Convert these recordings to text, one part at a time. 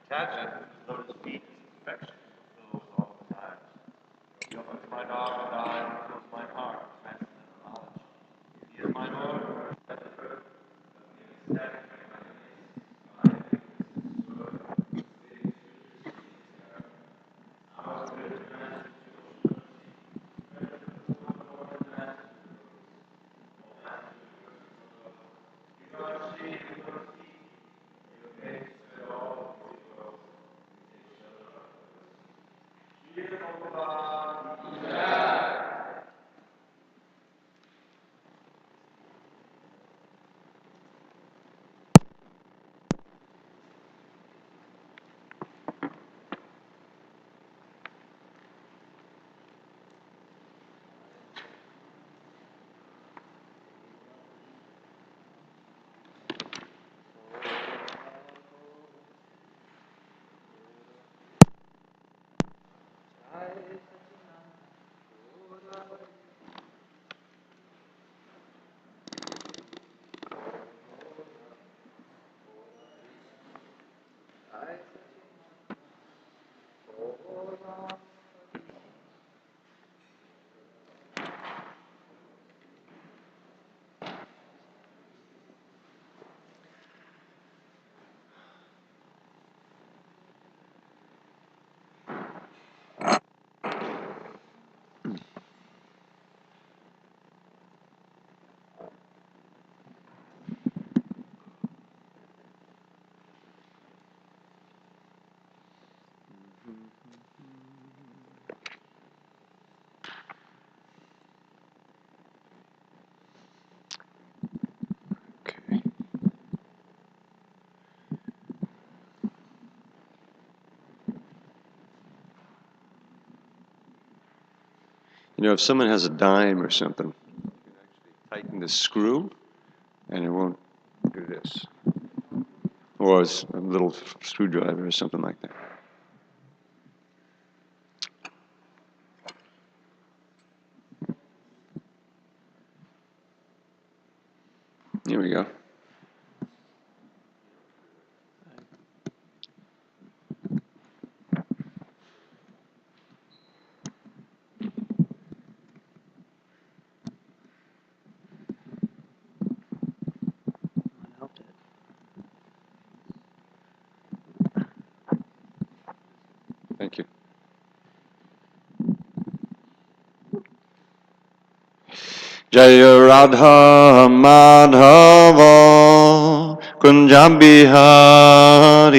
attachment to the lotus feet is perfection, flows all the time. He opens my dark eyes and fills my heart with transcendental knowledge. He is my Lord, as the earth, but the ecstatic You know, if someone has a dime or something, you can actually tighten the screw and it won't do this. Or it's a little screwdriver or something like that. Here we go. Thank you. Jaya Radha Madhava Kunja Bihari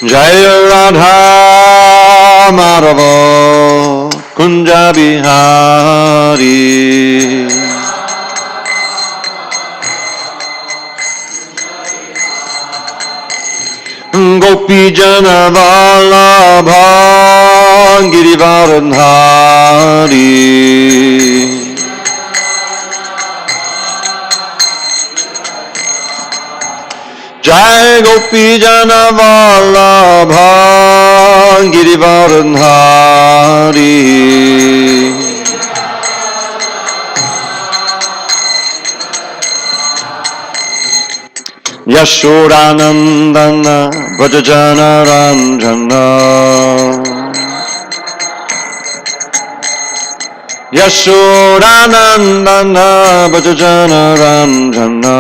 Jaya Radha Madhava Kunja Bihari Gopi Jana Vallabha Girivardhari Jai Gopi Jana Vallabha Girivardhari Yashodanandana Vrajajana Ranjana Yashodanandana Vrajajana Ranjana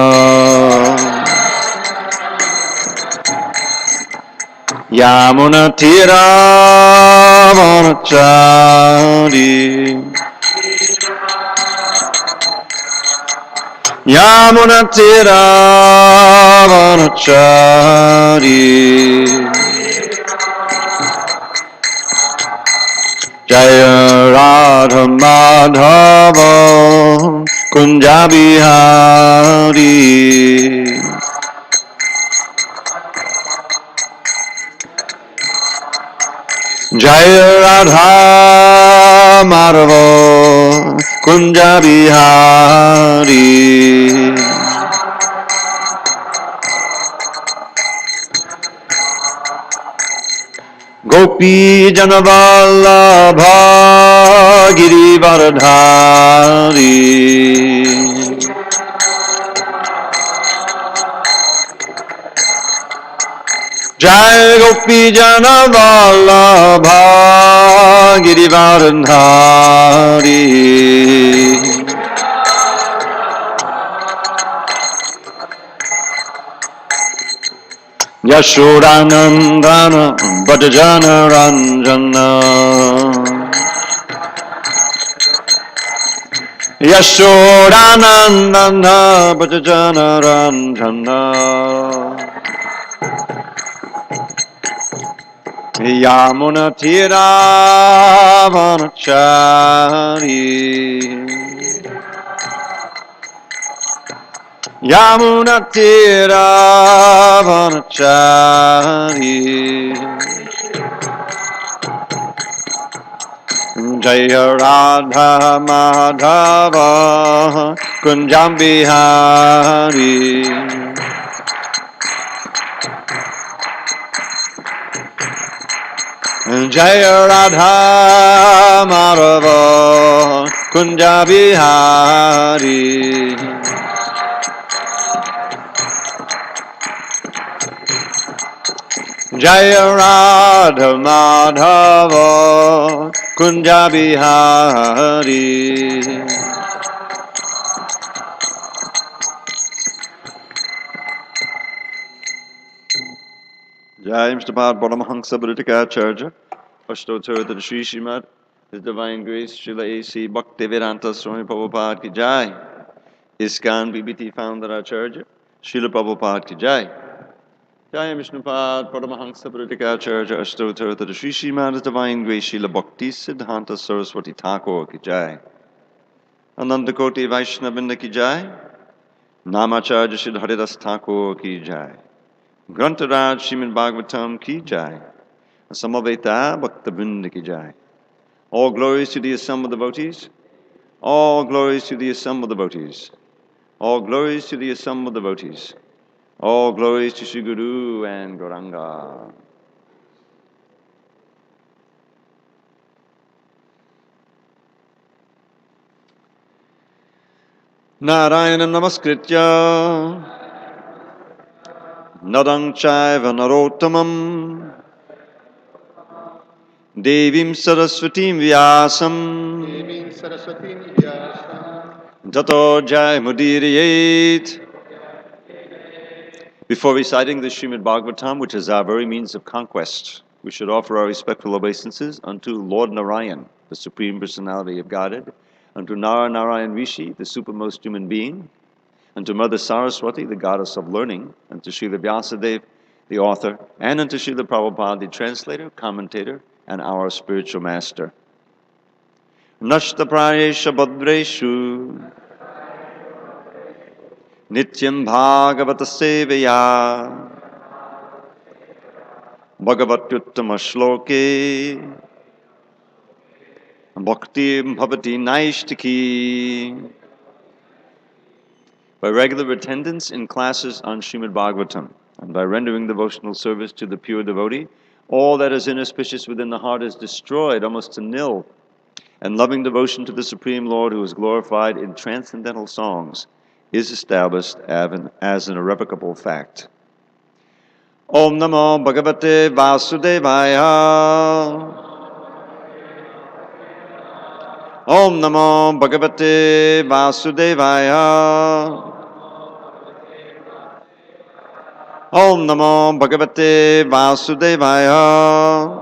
Yamuna Tira Vanachari Yamuna Tira Vanachari Jaya Radha Madhava Kunja Bihari Jaya Radha Madhava Kunja Bihari Gopi Janavallabha Girivardhari Jai Gopi Jana Vallabha Girivardhari Yashodanandana Bhajana Ranjana Yashodanandana Bhajana Ranjana Yamuna Tira Vanachari Yamuna Tira Vanachari Jaya Radha Madhava Kunjam Bihari Jaya Radha Madhava Kunja Bihari Jaya Radha Madhava Kunja Bihari Jai Mr. Paramahansa Bhuttikacharya Ashtottara to the Sri Srimad, His Divine Grace, Śrīla A.C. Bhakti-Vedanta Swami Prabhupada ki Jai. ISKCON BBT Founder Acharya, Śrīla Prabhupada ki Jai. Jai Vishnupad Paramahansa Bhuttikacharya Ashtottara to the Sri Srimad, His Divine Grace, Śrīla Bhakti Siddhanta Sarasvatī Ṭhākura ki Jai. Anandakoti Vaishnavinda ki Jai. Namacharya Śrī Haridas Thakur ki Jai. Grantaraj Srimad Bhagavatam ki Jai. Samaveta Bhakta-vrinda ki Jai. All glories to the assembled devotees. All glories to the assembled devotees. All glories to the assembled devotees. All glories to Sri Guru and Gauranga. Narayanam namaskritya Narang chaiva narottamam Devim Sarasvatīm Vyāsam Tato Jai Mudiriyet. Before reciting the Srimad Bhagavatam, which is our very means of conquest, we should offer our respectful obeisances unto Lord Narayan, the Supreme Personality of Godhead, unto Narayan Rishi, the supermost human being, unto Mother Saraswati, the goddess of learning, unto Srila Vyasadeva, the author, and unto Srila Prabhupada, the translator, commentator, and our spiritual master. Nashta prayesha badreshu Nityam bhagavata-sevaya Bhagavatyuttama shloke Bhaktim bhavati naishtiki. By regular attendance in classes on Srimad Bhagavatam, and by rendering devotional service to the pure devotee, all that is inauspicious within the heart is destroyed almost to nil, and loving devotion to the Supreme Lord, who is glorified in transcendental songs, is established as an irrevocable fact. Om Namo Bhagavate Vasudevaya. Om Namo Bhagavate Vasudevaya. Om Namo Bhagavate Vasudevaya.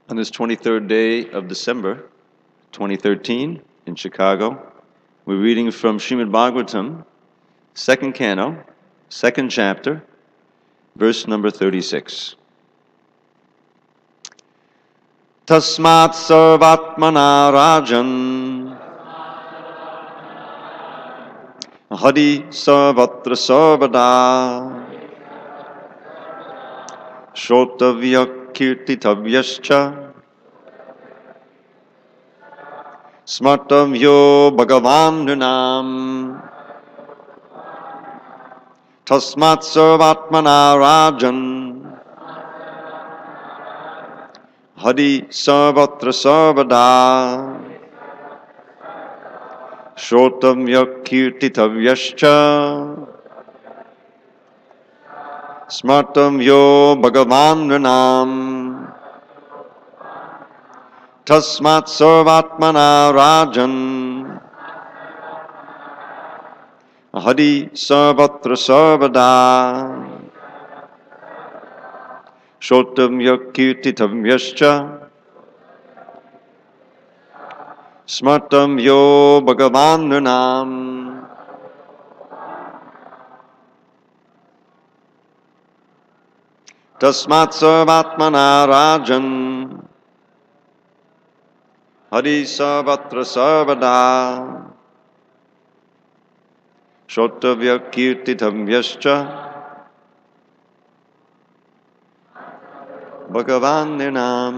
On this 23rd day of December, 2013, in Chicago, we're reading from Srimad Bhagavatam, 2nd canto, 2nd chapter, verse number 36. Tasmāt sarvātmanā rājan hariḥ sarvatra sarvadā śrotavyaḥ kīrtitavyaś smartavyo Bhagavān nṛṇām tasmāt sarvātmanā rājan hariḥ sarvatra sarvadā śrotavyaḥ kīrtitavyaścha smartavyo Bhagavān nṛṇām tasmāt sarvātmanā rājan hariḥ sarvatra sarvadā śrotavyaḥ kīrtitavyaścha smartavyo Bhagavān nṛṇām. Tasmāt sarvātmanā rājan hariḥ sarvatra sarvadā śrotavyaḥ kīrtitavyaścha Bhagavān nṛṇām.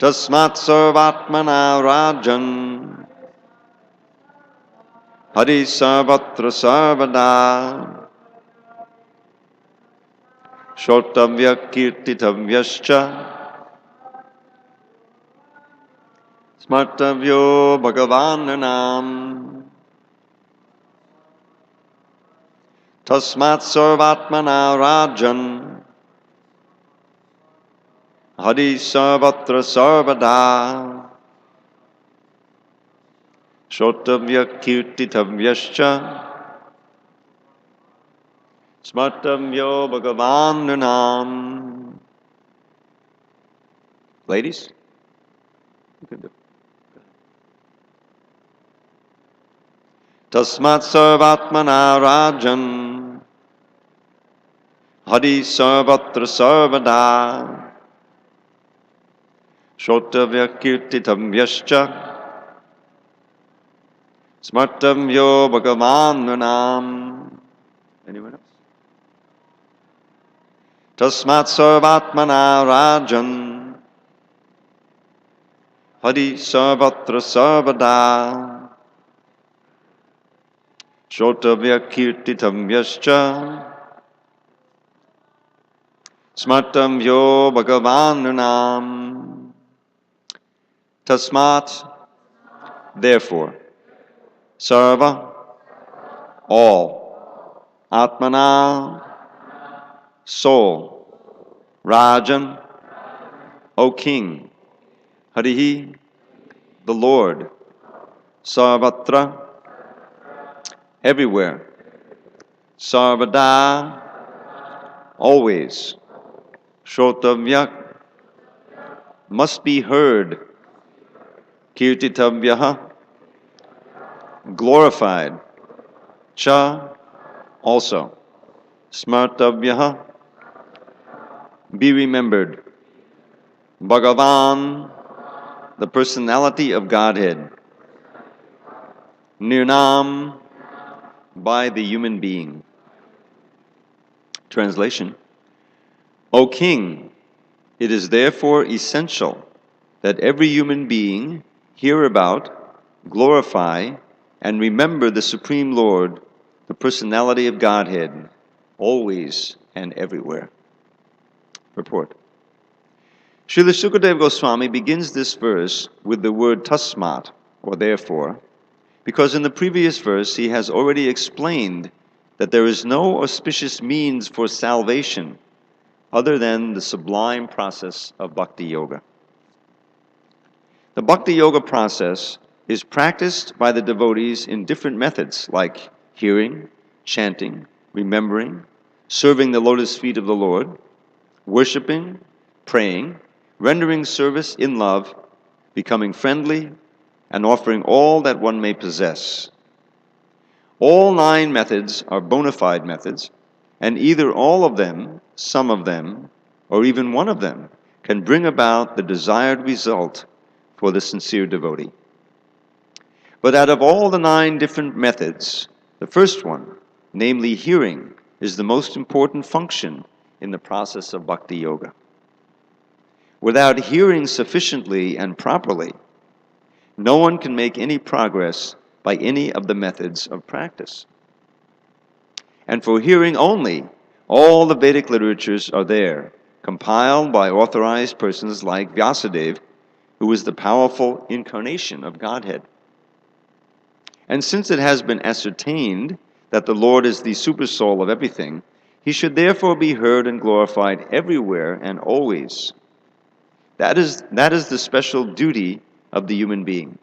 Tasmāt sarvātmanā rājan hariḥ sarvatra sarvadā śrotavyaḥ kīrtitavyaścha smartavyo Bhagavān nṛṇām. Tasmāt sarvātmanā rājan hariḥ sarvatra sarvadā śrotavyaḥ kīrtitavyaścha smartavyo Bhagavān nṛṇām. Ladies? You can do it. Tasmāt sarvātmanā rājan hariḥ sarvatra sarvadā śrotavyaḥ kīrtitavyaścha smartavyo Bhagavān nṛṇām. Anyone else? Tasmāt sarvātmanā rājan hariḥ sarvatra sarvadā śrotavyaḥ kīrtitavyaścha smartavyo Bhagavān nṛṇām. Tasmāt, therefore, sarva, all, ātmanā, soul, rājan, O king, hariḥ, the Lord, sarvatra, everywhere, sarvadā, always, śrotavyaḥ, must be heard, kīrtitavyaḥ, glorified, cha, also, smartavyaḥ, be remembered, Bhagavān, the personality of Godhead, nṛṇām, by the human being. Translation: O king, it is therefore essential that every human being hear about, glorify, and remember the Supreme Lord, the personality of Godhead, always and everywhere. Purport. Śrīla Śukadeva Gosvāmī begins this verse with the word tasmāt, or therefore, because in the previous verse he has already explained that there is no auspicious means for salvation other than the sublime process of bhakti-yoga. The bhakti-yoga process is practiced by the devotees in different methods like hearing, chanting, remembering, serving the lotus feet of the Lord, worshiping, praying, rendering service in love, becoming friendly, and offering all that one may possess. All 9 methods are bona fide methods, and either all of them, some of them, or even one of them can bring about the desired result for the sincere devotee. But out of all the 9 different methods, the first one, namely hearing, is the most important function in the process of bhakti-yoga. Without hearing sufficiently and properly, no one can make any progress by any of the methods of practice. And for hearing only, all the Vedic literatures are there, compiled by authorized persons like Vyasadeva, who is the powerful incarnation of Godhead. And since it has been ascertained that the Lord is the supersoul of everything, he should therefore be heard and glorified everywhere and always. That is the special duty of the human being.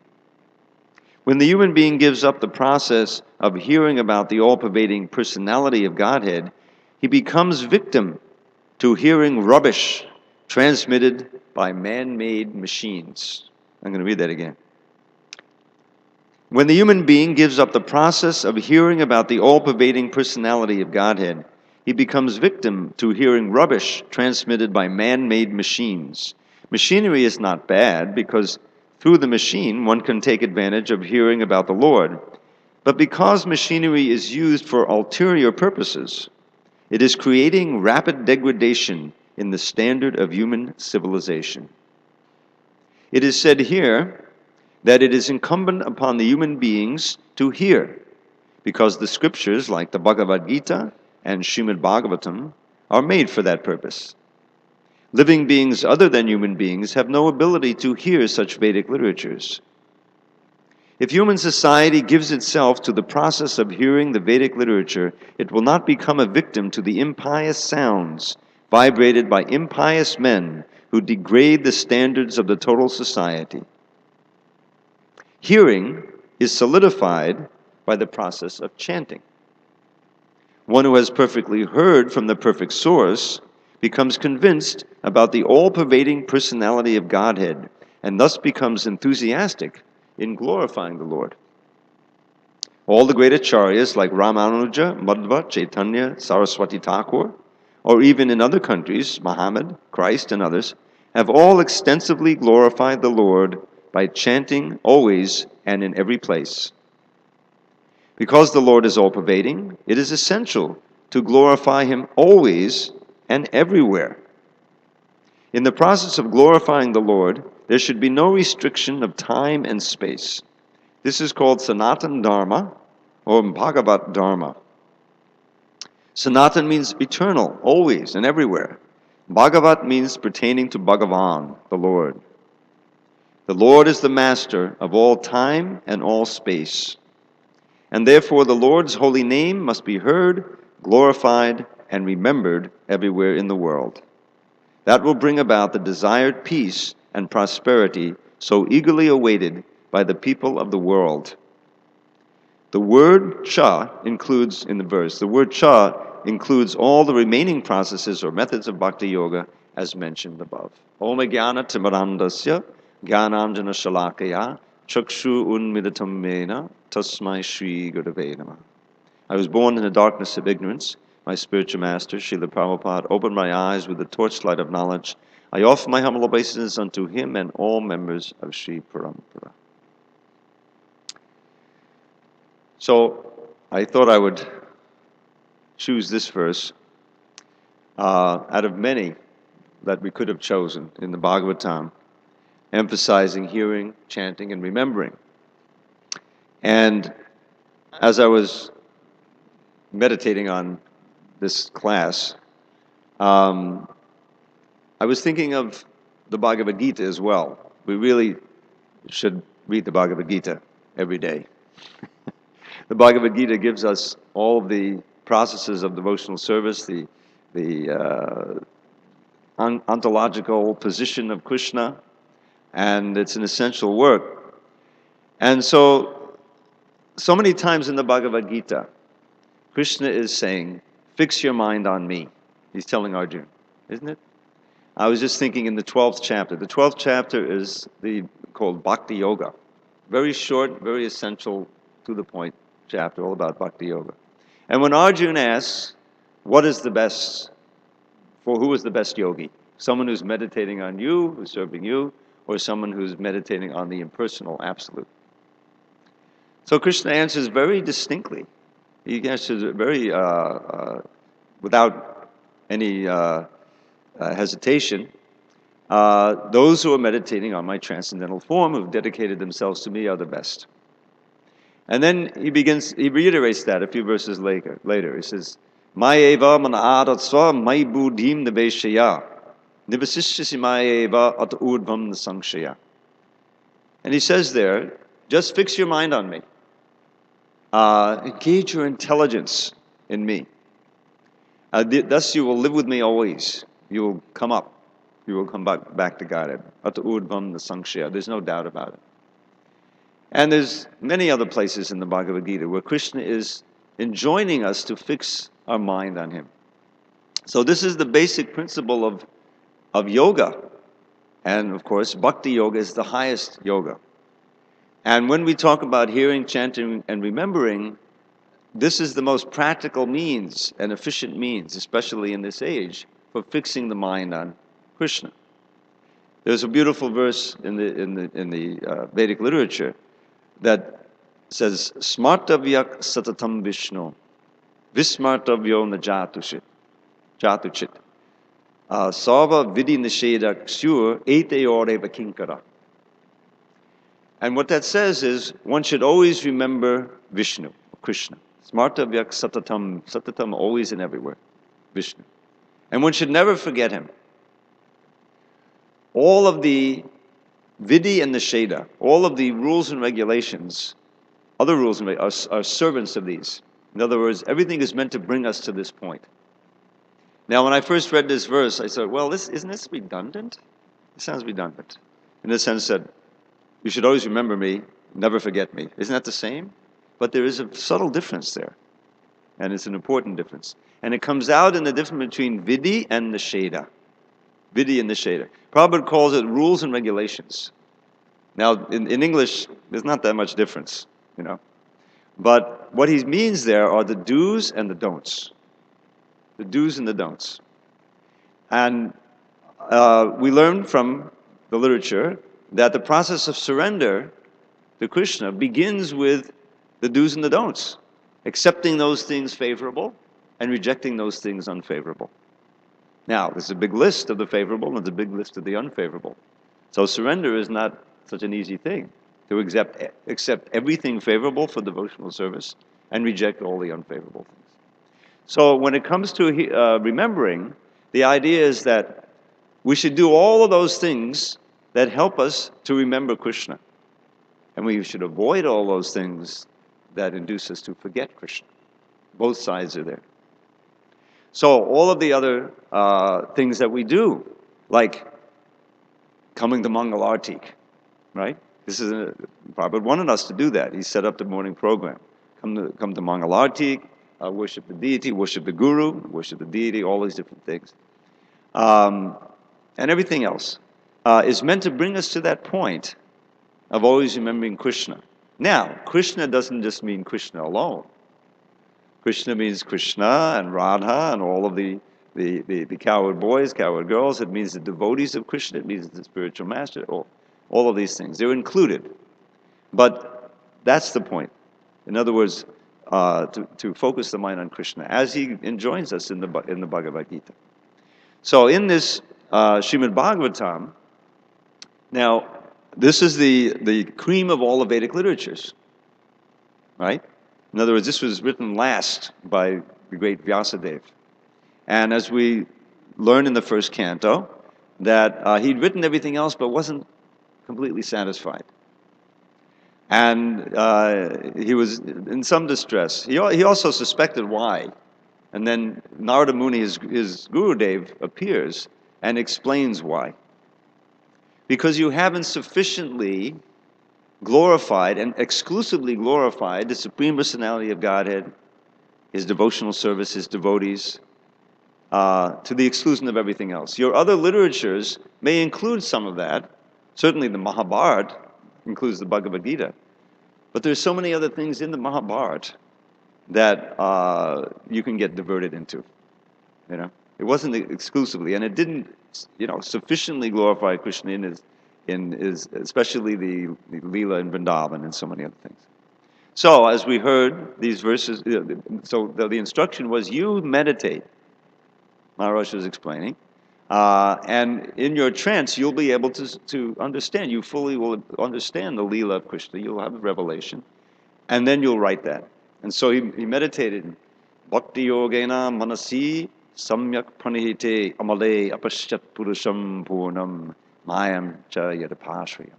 When the human being gives up the process of hearing about the all-pervading personality of Godhead, he becomes victim to hearing rubbish transmitted by man-made machines. I'm going to read that again. When the human being gives up the process of hearing about the all-pervading personality of Godhead, he becomes victim to hearing rubbish transmitted by man-made machines. Machinery is not bad because through the machine one can take advantage of hearing about the Lord. But because machinery is used for ulterior purposes, it is creating rapid degradation in the standard of human civilization. It is said here that it is incumbent upon the human beings to hear, because the scriptures like the Bhagavad-gītā and Śrīmad-Bhāgavatam are made for that purpose. Living beings other than human beings have no ability to hear such Vedic literatures. If human society gives itself to the process of hearing the Vedic literature, it will not become a victim to the impious sounds vibrated by impious men who degrade the standards of the total society. Hearing is solidified by the process of chanting. One who has perfectly heard from the perfect source becomes convinced about the all-pervading personality of Godhead and thus becomes enthusiastic in glorifying the Lord. All the great acharyas like Ramanuja, Madhva, Chaitanya, Sarasvatī Ṭhākura, or even in other countries, Muhammad, Christ, and others, have all extensively glorified the Lord by chanting always and in every place. Because the Lord is all-pervading, it is essential to glorify Him always and everywhere. In the process of glorifying the Lord, there should be no restriction of time and space. This is called sanātana-dharma or bhagavata-dharma. Sanatan means eternal, always and everywhere. Bhagavat means pertaining to Bhagavān, the Lord. The Lord is the master of all time and all space. And therefore the Lord's holy name must be heard, glorified, and remembered everywhere in the world. That will bring about the desired peace and prosperity so eagerly awaited by the people of the world. The word cha includes, in the verse, the word cha includes all the remaining processes or methods of bhakti-yoga as mentioned above. Om jnana timirandasya jnananjana shalakaya chakshu unmidatam mena tasmai Shri Gurave Namah. I was born in the darkness of ignorance. My spiritual master, Śrīla Prabhupada, opened my eyes with the torchlight of knowledge. I offer my humble obeisances unto him and all members of Sri Parampara. So, I thought I would choose this verse out of many that we could have chosen in the Bhagavatam, emphasizing hearing, chanting, and remembering. And as I was meditating on this class, I was thinking of the Bhagavad-gītā as well. We really should read the Bhagavad-gītā every day. The Bhagavad-gītā gives us all the processes of devotional service, the ontological position of Krishna, and it's an essential work. And so many times in the Bhagavad-gītā, Krishna is saying, fix your mind on me. He's telling Arjuna, isn't it? I was just thinking in the 12th chapter. The 12th chapter is called bhakti-yoga. Very short, very essential, to the point chapter, all about bhakti-yoga. And when Arjuna asks, who is the best yogi? Someone who's meditating on you, who's serving you, or someone who's meditating on the impersonal absolute? So Krishna answers very distinctly. He answers very, without any hesitation. Those who are meditating on my transcendental form, who've dedicated themselves to me, are the best. And then he reiterates that a few verses later. He says, Mayeva man āratsva mai buddhim niveshaya, nivasishyasi mayeva at urdvam nasangshaya. And he says there, just fix your mind on me. Engage your intelligence in me. Thus you will live with me always. You will come up. You will come back to Godhead. Ata urdvam na samshaya. There's no doubt about it. And there's many other places in the Bhagavad-gītā where Krishna is enjoining us to fix our mind on him. So this is the basic principle of yoga. And of course, bhakti-yoga is the highest yoga. And when we talk about hearing, chanting, and remembering, this is the most practical means and efficient means, especially in this age, for fixing the mind on Krishna. There's a beautiful verse in the Vedic literature that says, "Smartavyaḥ satatam Vishnu, vismartavyo na jatuchit, sarva vidi nisheda ksur eteyoreva kinkara." And what that says is, one should always remember Vishnu, Krishna. Smartavyaḥ satatam, always and everywhere, Vishnu. And one should never forget him. All of the vidi and nisheda, all of the rules and regulations, other rules and regulations, are servants of these. In other words, everything is meant to bring us to this point. Now, when I first read this verse, I thought, well, isn't this redundant? It sounds redundant, in the sense that you should always remember me, never forget me. Isn't that the same? But there is a subtle difference there, and it's an important difference. And it comes out in the difference between vidi and nisheda. Vidi and nisheda. Prabhupada calls it rules and regulations. Now, in English, there's not that much difference, you know. But what he means there are the do's and the don'ts. The do's and the don'ts. And we learn from the literature that the process of surrender to Krishna begins with the do's and the don'ts, accepting those things favorable and rejecting those things unfavorable. Now, there's a big list of the favorable and there's a big list of the unfavorable. So surrender is not such an easy thing, to accept everything favorable for devotional service and reject all the unfavorable things. So when it comes to remembering, the idea is that we should do all of those things that help us to remember Krishna. And we should avoid all those things that induce us to forget Krishna. Both sides are there. So all of the other things that we do, like coming to Mangal Artik, right? Prabhupada wanted us to do that. He set up the morning program. Come to Mangal Artik, worship the deity, worship the guru, worship the deity, all these different things. And everything else is meant to bring us to that point of always remembering Krishna. Now, Krishna doesn't just mean Krishna alone. Krishna means Krishna and Radha and all of the cowherd boys, cowherd girls. It means the devotees of Krishna. It means the spiritual master. All of these things. They're included. But that's the point. In other words, to focus the mind on Krishna, as he enjoins us in the Bhagavad-gītā. So in this Srimad Bhagavatam, now, this is the cream of all the Vedic literatures, right? In other words, this was written last by the great Vyasadeva. And as we learn in the first canto, that he'd written everything else but wasn't completely satisfied. And he was in some distress. He also suspected why. And then Narada Muni, his Gurudev, appears and explains why. Because you haven't sufficiently glorified and exclusively glorified the Supreme Personality of Godhead, his devotional service, his devotees, to the exclusion of everything else. Your other literatures may include some of that. Certainly the Mahabharata includes the Bhagavad-gītā. But there's so many other things in the Mahabharata that you can get diverted into. You know, it wasn't exclusively, and it didn't, sufficiently glorify Krishna in his especially the Leela in Vrindavan and so many other things. So as we heard these verses, so the instruction was you meditate. Maharaj was explaining, and in your trance you'll be able to understand. You fully will understand the Leela of Krishna. You'll have a revelation, and then you'll write that. And so he meditated. Bhakti-yogena manasi samyak pranihite amale apashyat purusham purnam mayam cha yadapashriyam.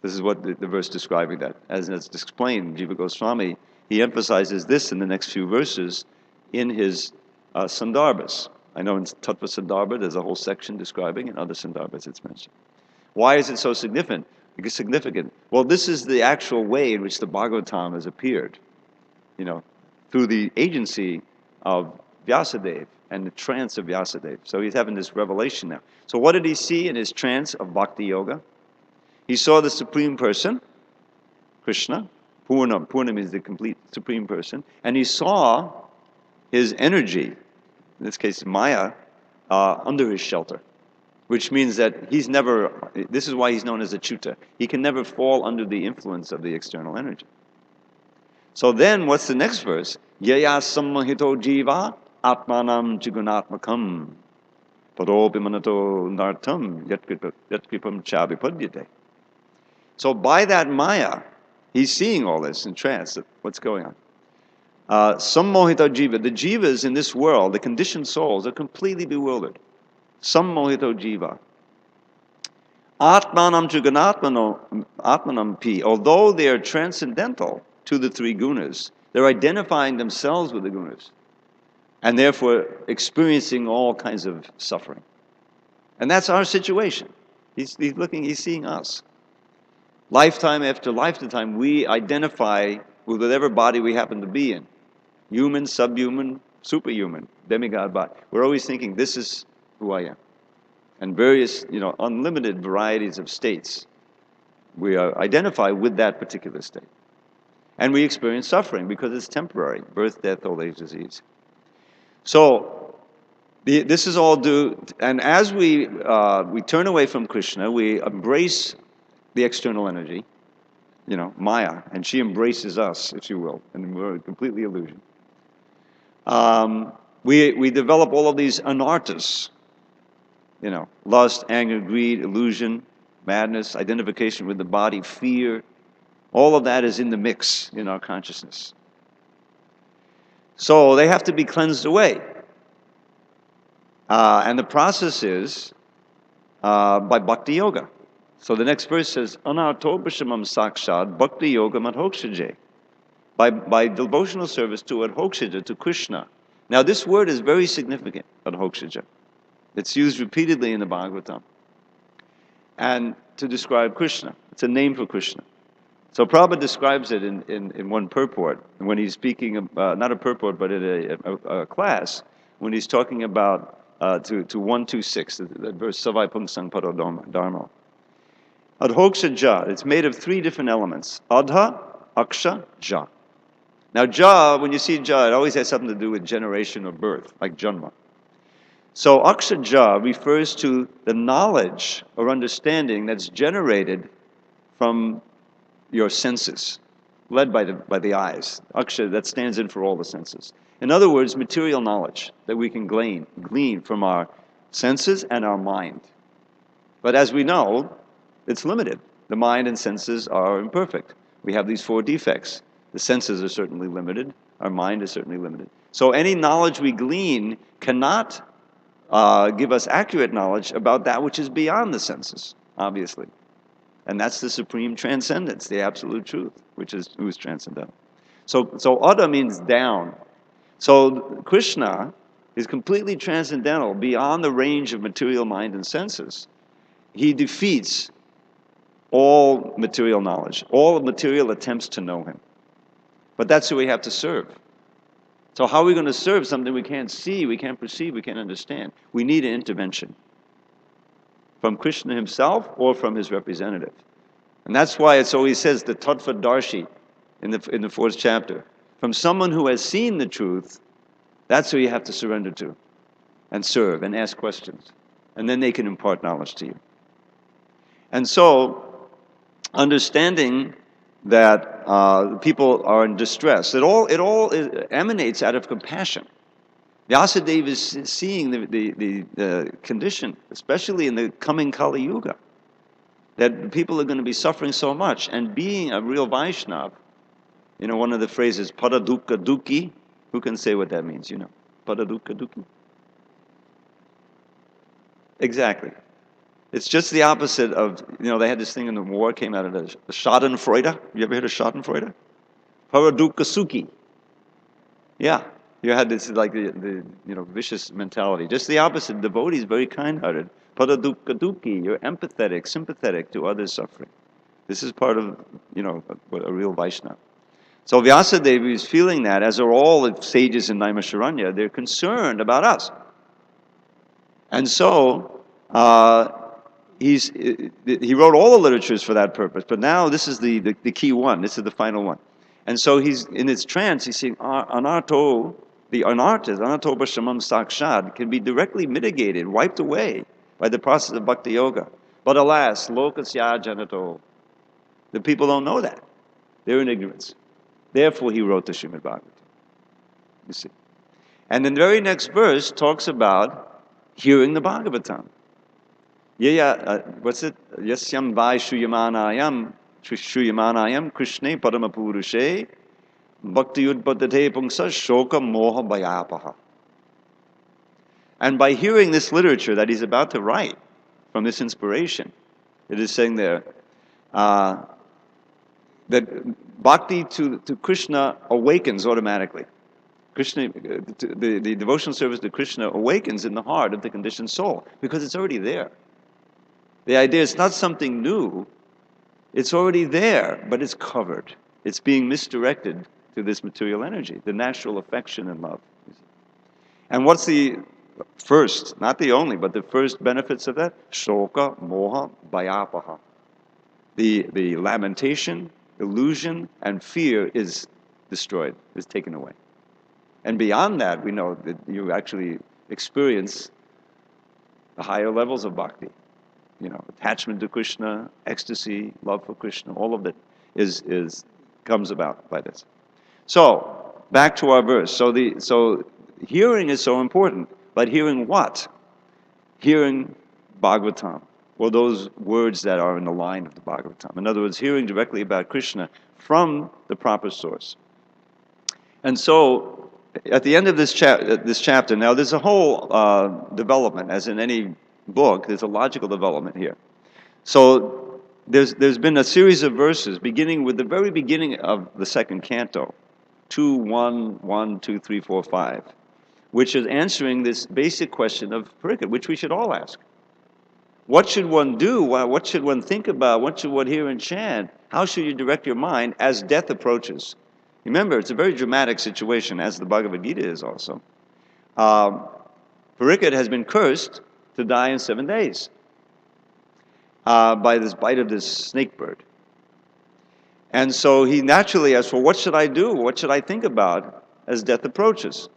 This is what the verse describing that. As it's explained, Jiva Goswami, he emphasizes this in the next few verses in his Sandarbhas. I know in Tattva Sandarbha there's a whole section describing, in other Sandarbhas it's mentioned. Why is it so significant? Because significant. Well, this is the actual way in which the Bhagavatam has appeared, through the agency of Vyasadeva and the trance of Vyasadeva. So he's having this revelation now. So what did he see in his trance of bhakti-yoga? He saw the Supreme Person, Krishna. Purna means the complete Supreme Person. And he saw his energy, in this case Maya, under his shelter. Which means that this is why he's known as a Achyuta. He can never fall under the influence of the external energy. So then, what's the next verse? Yaya sammahito jiva ātmanā jigunātmakam padopimanato nṛṇām yatkripam chavipadyate. So by that Maya, he's seeing all this in trance, what's going on. Sammohita jiva, the jivas in this world, the conditioned souls, are completely bewildered. Sammohito jiva. Ātmanā ātmanā pi, although they are transcendental to the three gunas, they're identifying themselves with the gunas, and therefore experiencing all kinds of suffering. And that's our situation. He's seeing us. Lifetime after lifetime, we identify with whatever body we happen to be in. Human, subhuman, superhuman, demigod body. We're always thinking, this is who I am. And various, unlimited varieties of states. We identify with that particular state. And we experience suffering because it's temporary. Birth, death, old age, disease. So, this is all due, and as we turn away from Krishna, we embrace the external energy, Maya, and she embraces us, if you will, and we're completely illusion. We develop all of these anarthas, lust, anger, greed, illusion, madness, identification with the body, fear. All of that is in the mix in our consciousness. So they have to be cleansed away. And the process is by bhakti-yoga. So the next verse says, Anartobhashamam sakshad bhakti-yoga madhokshaje. By devotional service to adhokshaja, to Krishna. Now this word is very significant, adhokshaja. It's used repeatedly in the Bhagavatam. And to describe Krishna. It's a name for Krishna. So Prabhupada describes it in one purport, when he's speaking, not a purport, but in a class, when he's talking about to 126, the verse Savai Pungsang Paro Dharma. Adhoksha Ja, it's made of three different elements. Adha, Aksha, Ja. Now Ja, when you see Ja, it always has something to do with generation or birth, like Janma. So Aksha Ja refers to the knowledge or understanding that's generated from your senses, led by the eyes. Aksha, that stands in for all the senses. In other words, material knowledge that we can glean from our senses and our mind. But as we know, it's limited. The mind and senses are imperfect. We have these four defects. The senses are certainly limited. Our mind is certainly limited. So any knowledge we glean cannot give us accurate knowledge about that which is beyond the senses, obviously. And that's the supreme transcendence, the absolute truth, who is transcendental. So Ada means down. So Krishna is completely transcendental, beyond the range of material mind and senses. He defeats all material knowledge, all material attempts to know him. But that's who we have to serve. So how are we going to serve something we can't see, we can't perceive, we can't understand? We need an intervention from Krishna himself or from his representative. And that's why it always says the Tattva-darshi in the fourth chapter. From someone who has seen the truth, that's who you have to surrender to and serve and ask questions. And then they can impart knowledge to you. And so, understanding that people are in distress, it all emanates out of compassion. Vyasadeva is seeing the condition, especially in the coming Kali Yuga, that people are going to be suffering so much. And being a real Vaishnava, one of the phrases, Paradukka Dukki, who can say what that means, Paradukka Dukki? Exactly. It's just the opposite of, they had this thing in the war, came out of the Schadenfreude. You ever heard of Schadenfreude? Paradukkha Sukhi. Yeah. You had this, like, the vicious mentality. Just the opposite. Devotee is very kind-hearted. Paradukkha Dukhi. You're empathetic, sympathetic to others' suffering. This is part of, a real Vaishnava. So Vyasadeva is feeling that, as are all the sages in Naimisharanya. They're concerned about us. And so, he wrote all the literatures for that purpose, but now this is the key one. This is the final one. And so he's in his trance. He's saying, anarto, the anartas, anato pashamam sakshad, can be directly mitigated, wiped away by the process of bhakti-yoga. But alas, lokasya janato. The people don't know that. They're in ignorance. Therefore, he wrote the Srimad Bhagavatam. You see. And then the very next verse talks about hearing the Bhagavatam. What's it? Yasyam vai shuyamanayam krishne paramapurushe bhakti udpadate pungsa shoka moha bhayapaha. And by hearing this literature that he's about to write from this inspiration, it is saying there that bhakti to Krishna awakens automatically. Krishna, the devotional service to Krishna awakens in the heart of the conditioned soul because it's already there. The idea is not something new. It's already there, but it's covered. It's being misdirected to this material energy, the natural affection and love. And what's the first, not the only, but the first benefits of that? Shoka, moha, bhayapaha. The lamentation, illusion, and fear is destroyed, is taken away. And beyond that, we know that you actually experience the higher levels of bhakti. Attachment to Krishna, ecstasy, love for Krishna, all of it comes about by this. So, back to our verse. So hearing is so important, but hearing what? Hearing Bhagavatam, or those words that are in the line of the Bhagavatam. In other words, hearing directly about Krishna from the proper source. And so, at the end of this chapter, now there's a whole development, as in any book, there's a logical development here. So there's been a series of verses beginning with the very beginning of the second canto, 2:1, 2, 3, 4, 5, which is answering this basic question of Purport, which we should all ask. What should one do? What should one think about? What should one hear and chant? How should you direct your mind as death approaches? Remember, it's a very dramatic situation, as the Bhagavad-gītā is also. Purport has been cursed to die in 7 days by this bite of this snake bird. And so he naturally asks, well, what should I do? What should I think about as death approaches?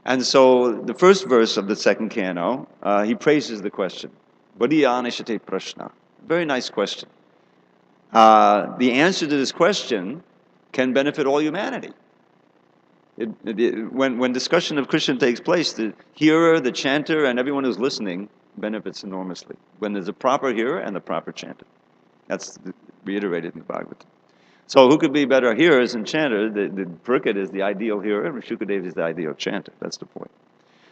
And so the first verse of the second canto, he praises the question. Bodhiyanishate prashna. Very nice question. The answer to this question can benefit all humanity. When discussion of Krishna takes place, the hearer, the chanter, and everyone who's listening benefits enormously. When there's a proper hearer and a proper chanter. That's reiterated in the Bhagavatam. So who could be better hearers and chanters? The Purport is the ideal hearer, and Śukadeva is the ideal chanter. That's the point.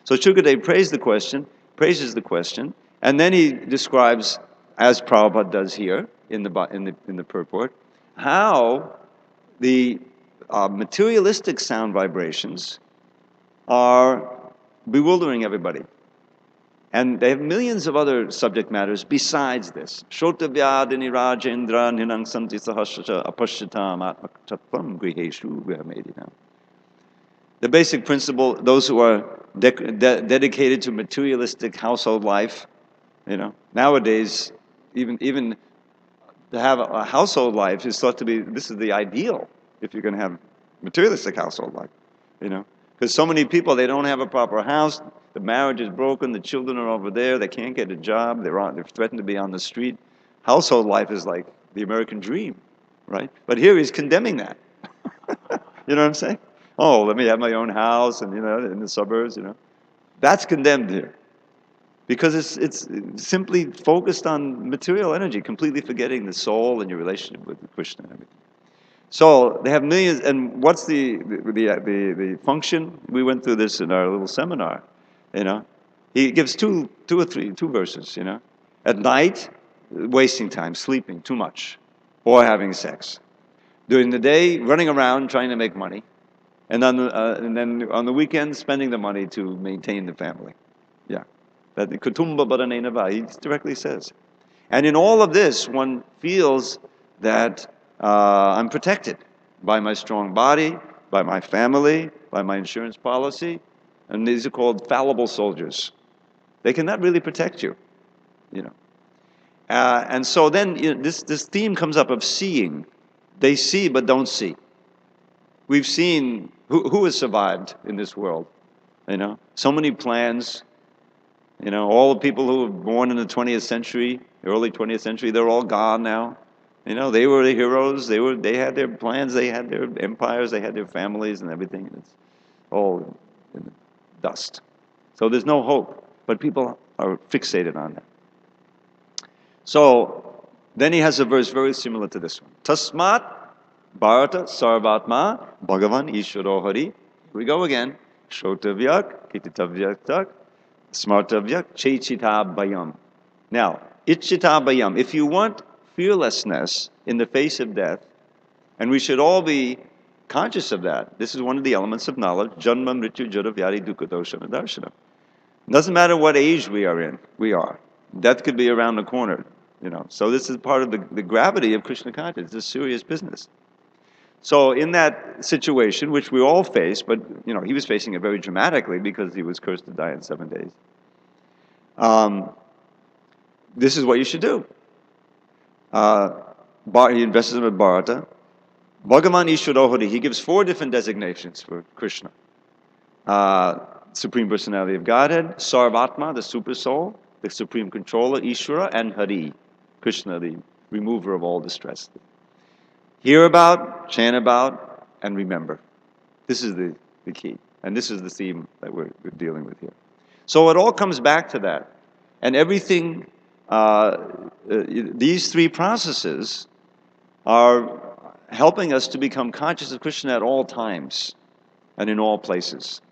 So Śukadeva praises the question, and then he describes, as Prabhupada does here in the Purport, how the materialistic sound vibrations are bewildering everybody. And they have millions of other subject matters besides this. Śrotavyaḥ rājendra nṛṇām santi sahasraca apashyatam atmaktatvam griheshu vihamedinam. The basic principle, those who are dedicated to materialistic household life, nowadays, even to have a household life is thought to be, this is the ideal if you're going to have materialistic household life, Because so many people, they don't have a proper house, the marriage is broken, the children are over there, they can't get a job, they're threatened to be on the street. Household life is like the American dream, right? But here he's condemning that. You know what I'm saying? Oh, let me have my own house and, in the suburbs, That's condemned here. Because it's simply focused on material energy, completely forgetting the soul and your relationship with Krishna and everything. So they have millions, and what's the function? We went through this in our little seminar, He gives two verses, At night, wasting time, sleeping too much, or having sex. During the day, running around trying to make money. And then on the weekend, spending the money to maintain the family. Yeah. That the kutumba baranenava, he directly says. And in all of this, one feels that I'm protected by my strong body, by my family, by my insurance policy. And these are called fallible soldiers. They cannot really protect you, you know. And so then this theme comes up of seeing. They see but don't see. We've seen who has survived in this world, you know. So many plans, you know, all the people who were born in the 20th century, early 20th century, they're all gone now. You know, they were the heroes. They had their plans. They had their empires. They had their families and everything. It's all in the dust. So there's no hope. But people are fixated on that. So then he has a verse very similar to this one. Tasmāt bhāgavata sarvātmanā Bhagavān Ishvaro hariḥ. Here we go again. Śrotavyaḥ, kīrtitavyaś, smartavyo, chaichitavayam. Now, ichitavayam. If you want fearlessness in the face of death, and we should all be conscious of that. This is one of the elements of knowledge. Janma mrityu jara vyādi dukkha doshana darshanam. It doesn't matter what age we are in, we are. Death could be around the corner, you know. So this is part of the gravity of Krishna consciousness. It's serious business. So in that situation, which we all face, but you know, he was facing it very dramatically because he was cursed to die in 7 days. This is what you should do. He invests in Bharata. Bhagavān Ishvaro hariḥ. He gives 4 different designations for Krishna. Supreme Personality of Godhead, Sarvatma, the Super Soul, the Supreme Controller, Ishvara, and Hariḥ, Krishna, the remover of all distress. Hear about, chant about, and remember. This is the key. And this is the theme that we're dealing with here. So it all comes back to that. And everything, these 3 processes are helping us to become conscious of Krishna at all times and in all places.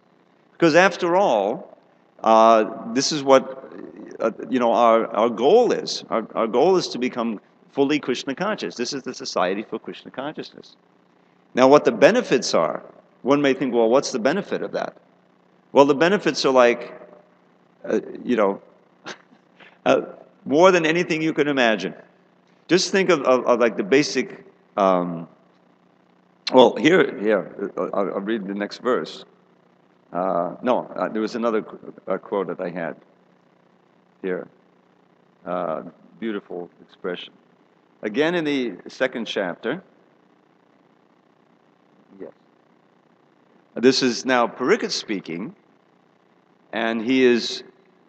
Because after all, this is what you know, our goal is. Our goal is to become fully Krishna conscious. This is the Society for Krishna Consciousness. Now what the benefits are, one may think, well, what's the benefit of that? Well, the benefits are like, you know, more than anything you can imagine. Just think of like the basic, well, here, I'll read the next verse. There was another quote that I had here. Beautiful expression. Again in the 2nd chapter. Yes. This is now Purport speaking, and he is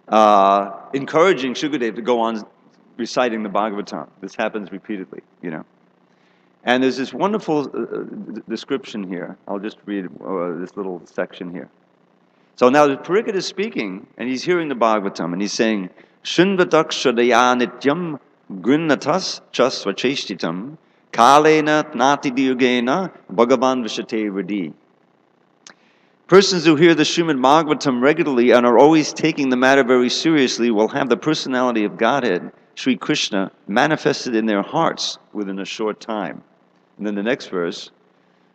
encouraging Śukadeva to go on reciting the Bhagavatam. This happens repeatedly, you know. And there's this wonderful description here. I'll just read this little section here. So now the Purport is speaking, and he's hearing the Bhagavatam, and he's saying, Shunvatak shadaya nityam grinnatas chasvacheshtitam kalena nati diyugena Bhagavān vishate radi. Persons who hear the Srimad Bhagavatam regularly and are always taking the matter very seriously will have the personality of Godhead, Sri Krishna, manifested in their hearts within a short time. And then the next verse,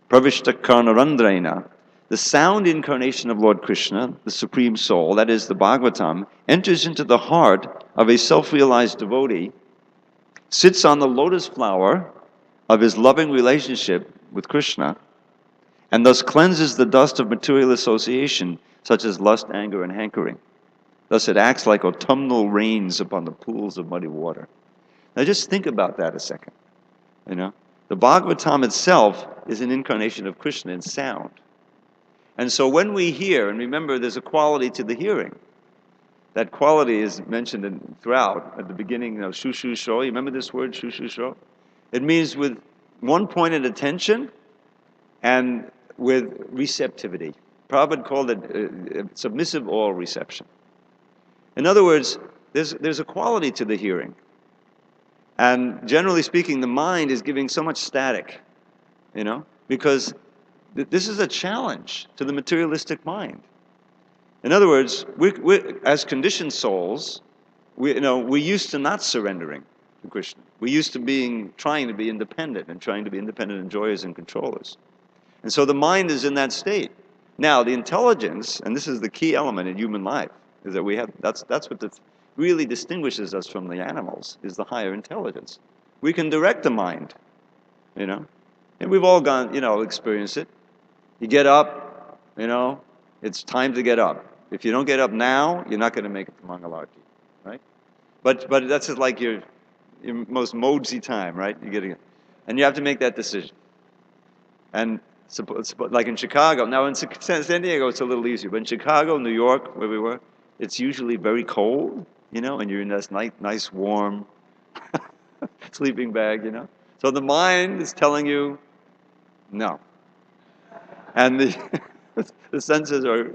Pravishta Karnarandraina, the sound incarnation of Lord Krishna, the Supreme Soul, that is the Bhagavatam, enters into the heart of a self-realized devotee, sits on the lotus flower of his loving relationship with Krishna, and thus cleanses the dust of material association, such as lust, anger, and hankering. Thus it acts like autumnal rains upon the pools of muddy water. Now just think about that a second. You know, the Bhagavatam itself is an incarnation of Krishna in sound. And so when we hear, and remember there's a quality to the hearing. That quality is mentioned throughout, at the beginning of shushu sho. You remember this word, shushu sho? It means with one pointed attention and with receptivity. Prabhupada called it submissive oral reception. In other words, there's a quality to the hearing. And generally speaking, the mind is giving so much static, you know, because this is a challenge to the materialistic mind. In other words, we as conditioned souls, we're used to not surrendering to Krishna. We're used to trying to be independent and trying to be independent enjoyers and controllers. And so the mind is in that state. Now, the intelligence, and this is the key element in human life, is that we have, that's what really distinguishes us from the animals, is the higher intelligence. We can direct the mind, and we've all experienced it. You get up, it's time to get up. If you don't get up now, you're not going to make it to Mangalarti, right? But that's just like your most modsy time, right? And you have to make that decision. And like in Chicago, now in San Diego it's a little easier, but in Chicago, New York, where we were, it's usually very cold, and you're in this nice warm sleeping bag, So the mind is telling you no, and the senses are,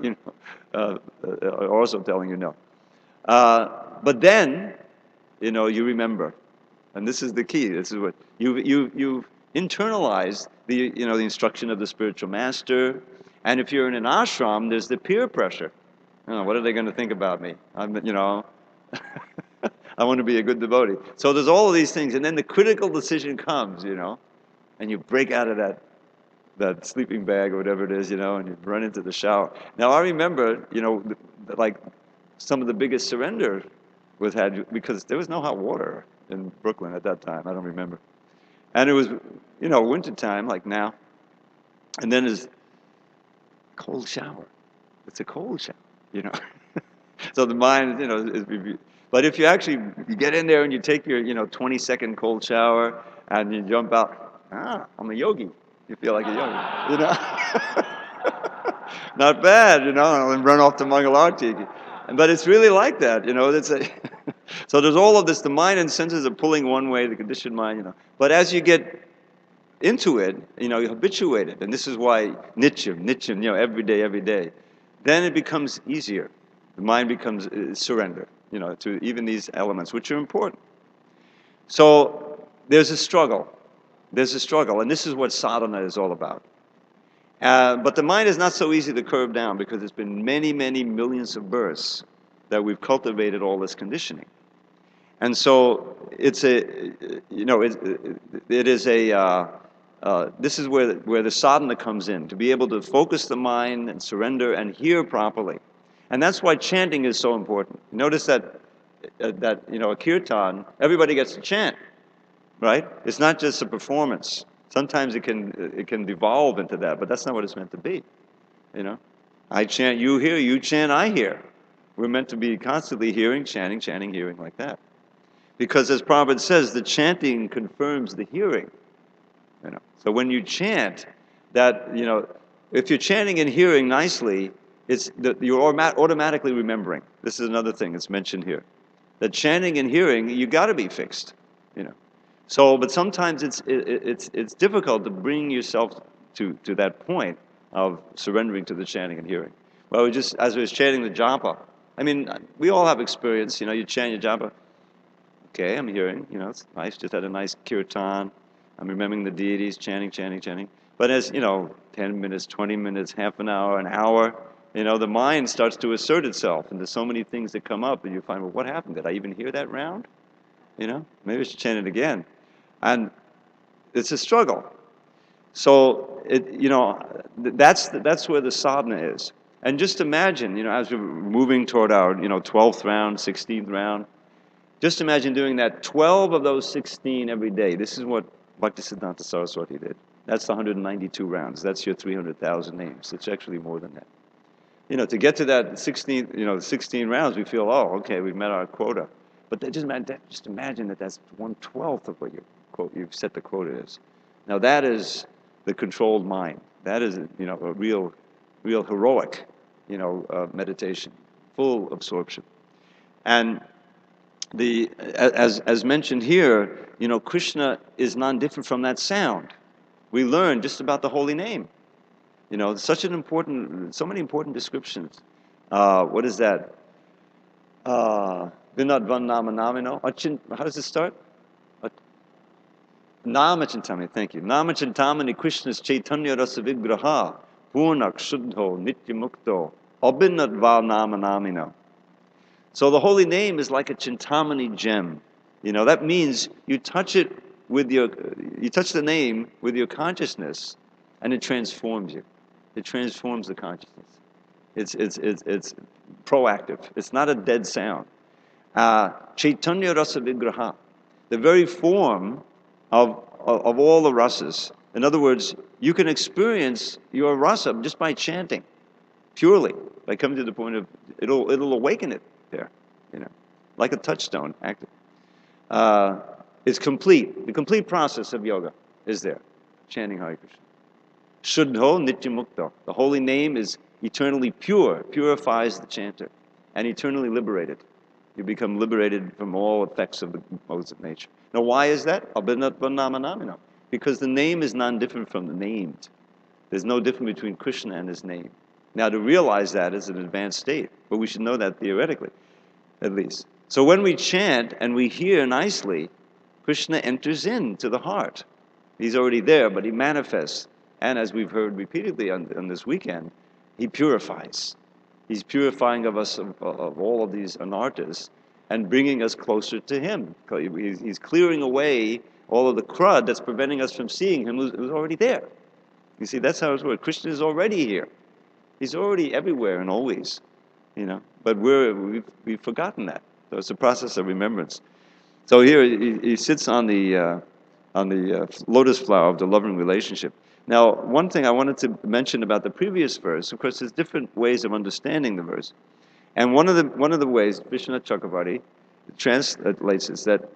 are also telling you no. But then, you remember, and this is the key. This is what you've internalized the instruction of the spiritual master. And if you're in an ashram, there's the peer pressure. What are they going to think about me? I want to be a good devotee. So there's all of these things, and then the critical decision comes, and you break out of that sleeping bag or whatever it is, and you run into the shower. Now I remember, like some of the biggest surrender was had because there was no hot water in Brooklyn at that time. I don't remember. And it was, winter time, like now. And then there's cold shower. It's a cold shower, So the mind, but if you get in there and you take your, 20-second cold shower and you jump out, I'm a yogi. You feel like a yogi, Not bad, and run off to Mangalarti. But it's really like that, so there's all of this, the mind and senses are pulling one way, the conditioned mind, But as you get into it, you habituate it. And this is why nityam, every day. Then it becomes easier. The mind becomes surrender, to even these elements, which are important. So there's a struggle. And this is what sadhana is all about. But the mind is not so easy to curb down because it's been many, many millions of births that we've cultivated all this conditioning. And so it's this is where the sadhana comes in, to be able to focus the mind and surrender and hear properly. And that's why chanting is so important. Notice that a kirtan, everybody gets to chant, right? It's not just a performance. Sometimes it can devolve into that, but that's not what it's meant to be. I chant, you hear, you chant, I hear. We're meant to be constantly hearing, chanting, hearing, like that. Because as Prabhupada says, the chanting confirms the hearing. So when you chant, that if you're chanting and hearing nicely, you're automatically remembering. This is another thing that's mentioned here. That chanting and hearing, you got to be fixed. So, but sometimes it's difficult to bring yourself to that point of surrendering to the chanting and hearing. Well, as I was chanting the japa, we all have experience. You chant your japa. Okay, I'm hearing. It's nice. Just had a nice kirtan. I'm remembering the deities, chanting. But as 10 minutes, 20 minutes, half an hour, the mind starts to assert itself, and there's so many things that come up, and you find, well, what happened? Did I even hear that round? Maybe I should chant it again. And it's a struggle. So that's where the sadhana is. And just imagine, as we're moving toward our 12th round, 16th round, just imagine doing that 12 of those 16 every day. This is what Bhaktisiddhanta Saraswati did. That's the 192 rounds. That's your 300,000 names. It's actually more than that. To get to that 16 rounds, we feel, oh, okay, we've met our quota. But just imagine that that's 1/12 of what you've set the quota is. Now that is the controlled mind. That is, a real heroic, meditation, full absorption. And as mentioned here, Krishna is non-different from that sound. We learn just about the holy name. So many important descriptions. What is that? Vinadvan nama namino. How does it start? Namachintamani, thank you. Namachintamani Krishna's Chaitanya Rasa Vigraha, Purnak Shuddho, Nityamukto, Abhinadva nama namino. So the holy name is like a chintamani gem. That means you touch it you touch the name with your consciousness, and it transforms you. It transforms the consciousness. It's proactive. It's not a dead sound. Chaitanya rasa vigraha, the very form of all the rasas. In other words, you can experience your rasa just by chanting, purely, by coming to the point of it'll awaken it there, like a touchstone active. It's complete. The complete process of yoga is there, chanting Hare Krishna. Shuddho nityamukta. The holy name is eternally pure, purifies the chanter, and eternally liberated. You become liberated from all effects of the modes of nature. Now, why is that? Because the name is non-different from the named. There's no difference between Krishna and his name. Now, to realize that is an advanced state, but we should know that theoretically, at least. So when we chant and we hear nicely, Krishna enters into the heart. He's already there, but he manifests. And as we've heard repeatedly on this weekend, he purifies. He's purifying of us of all of these anarthas and bringing us closer to him. He's clearing away all of the crud that's preventing us from seeing him who's already there. You see, that's how it's works. Krishna is already here. He's already everywhere and always, But we've forgotten that. So it's a process of remembrance. So here he sits on the lotus flower of the loving relationship. Now, one thing I wanted to mention about the previous verse, of course, there's different ways of understanding the verse. And one of the ways, Vishwanath Chakravarti translates is that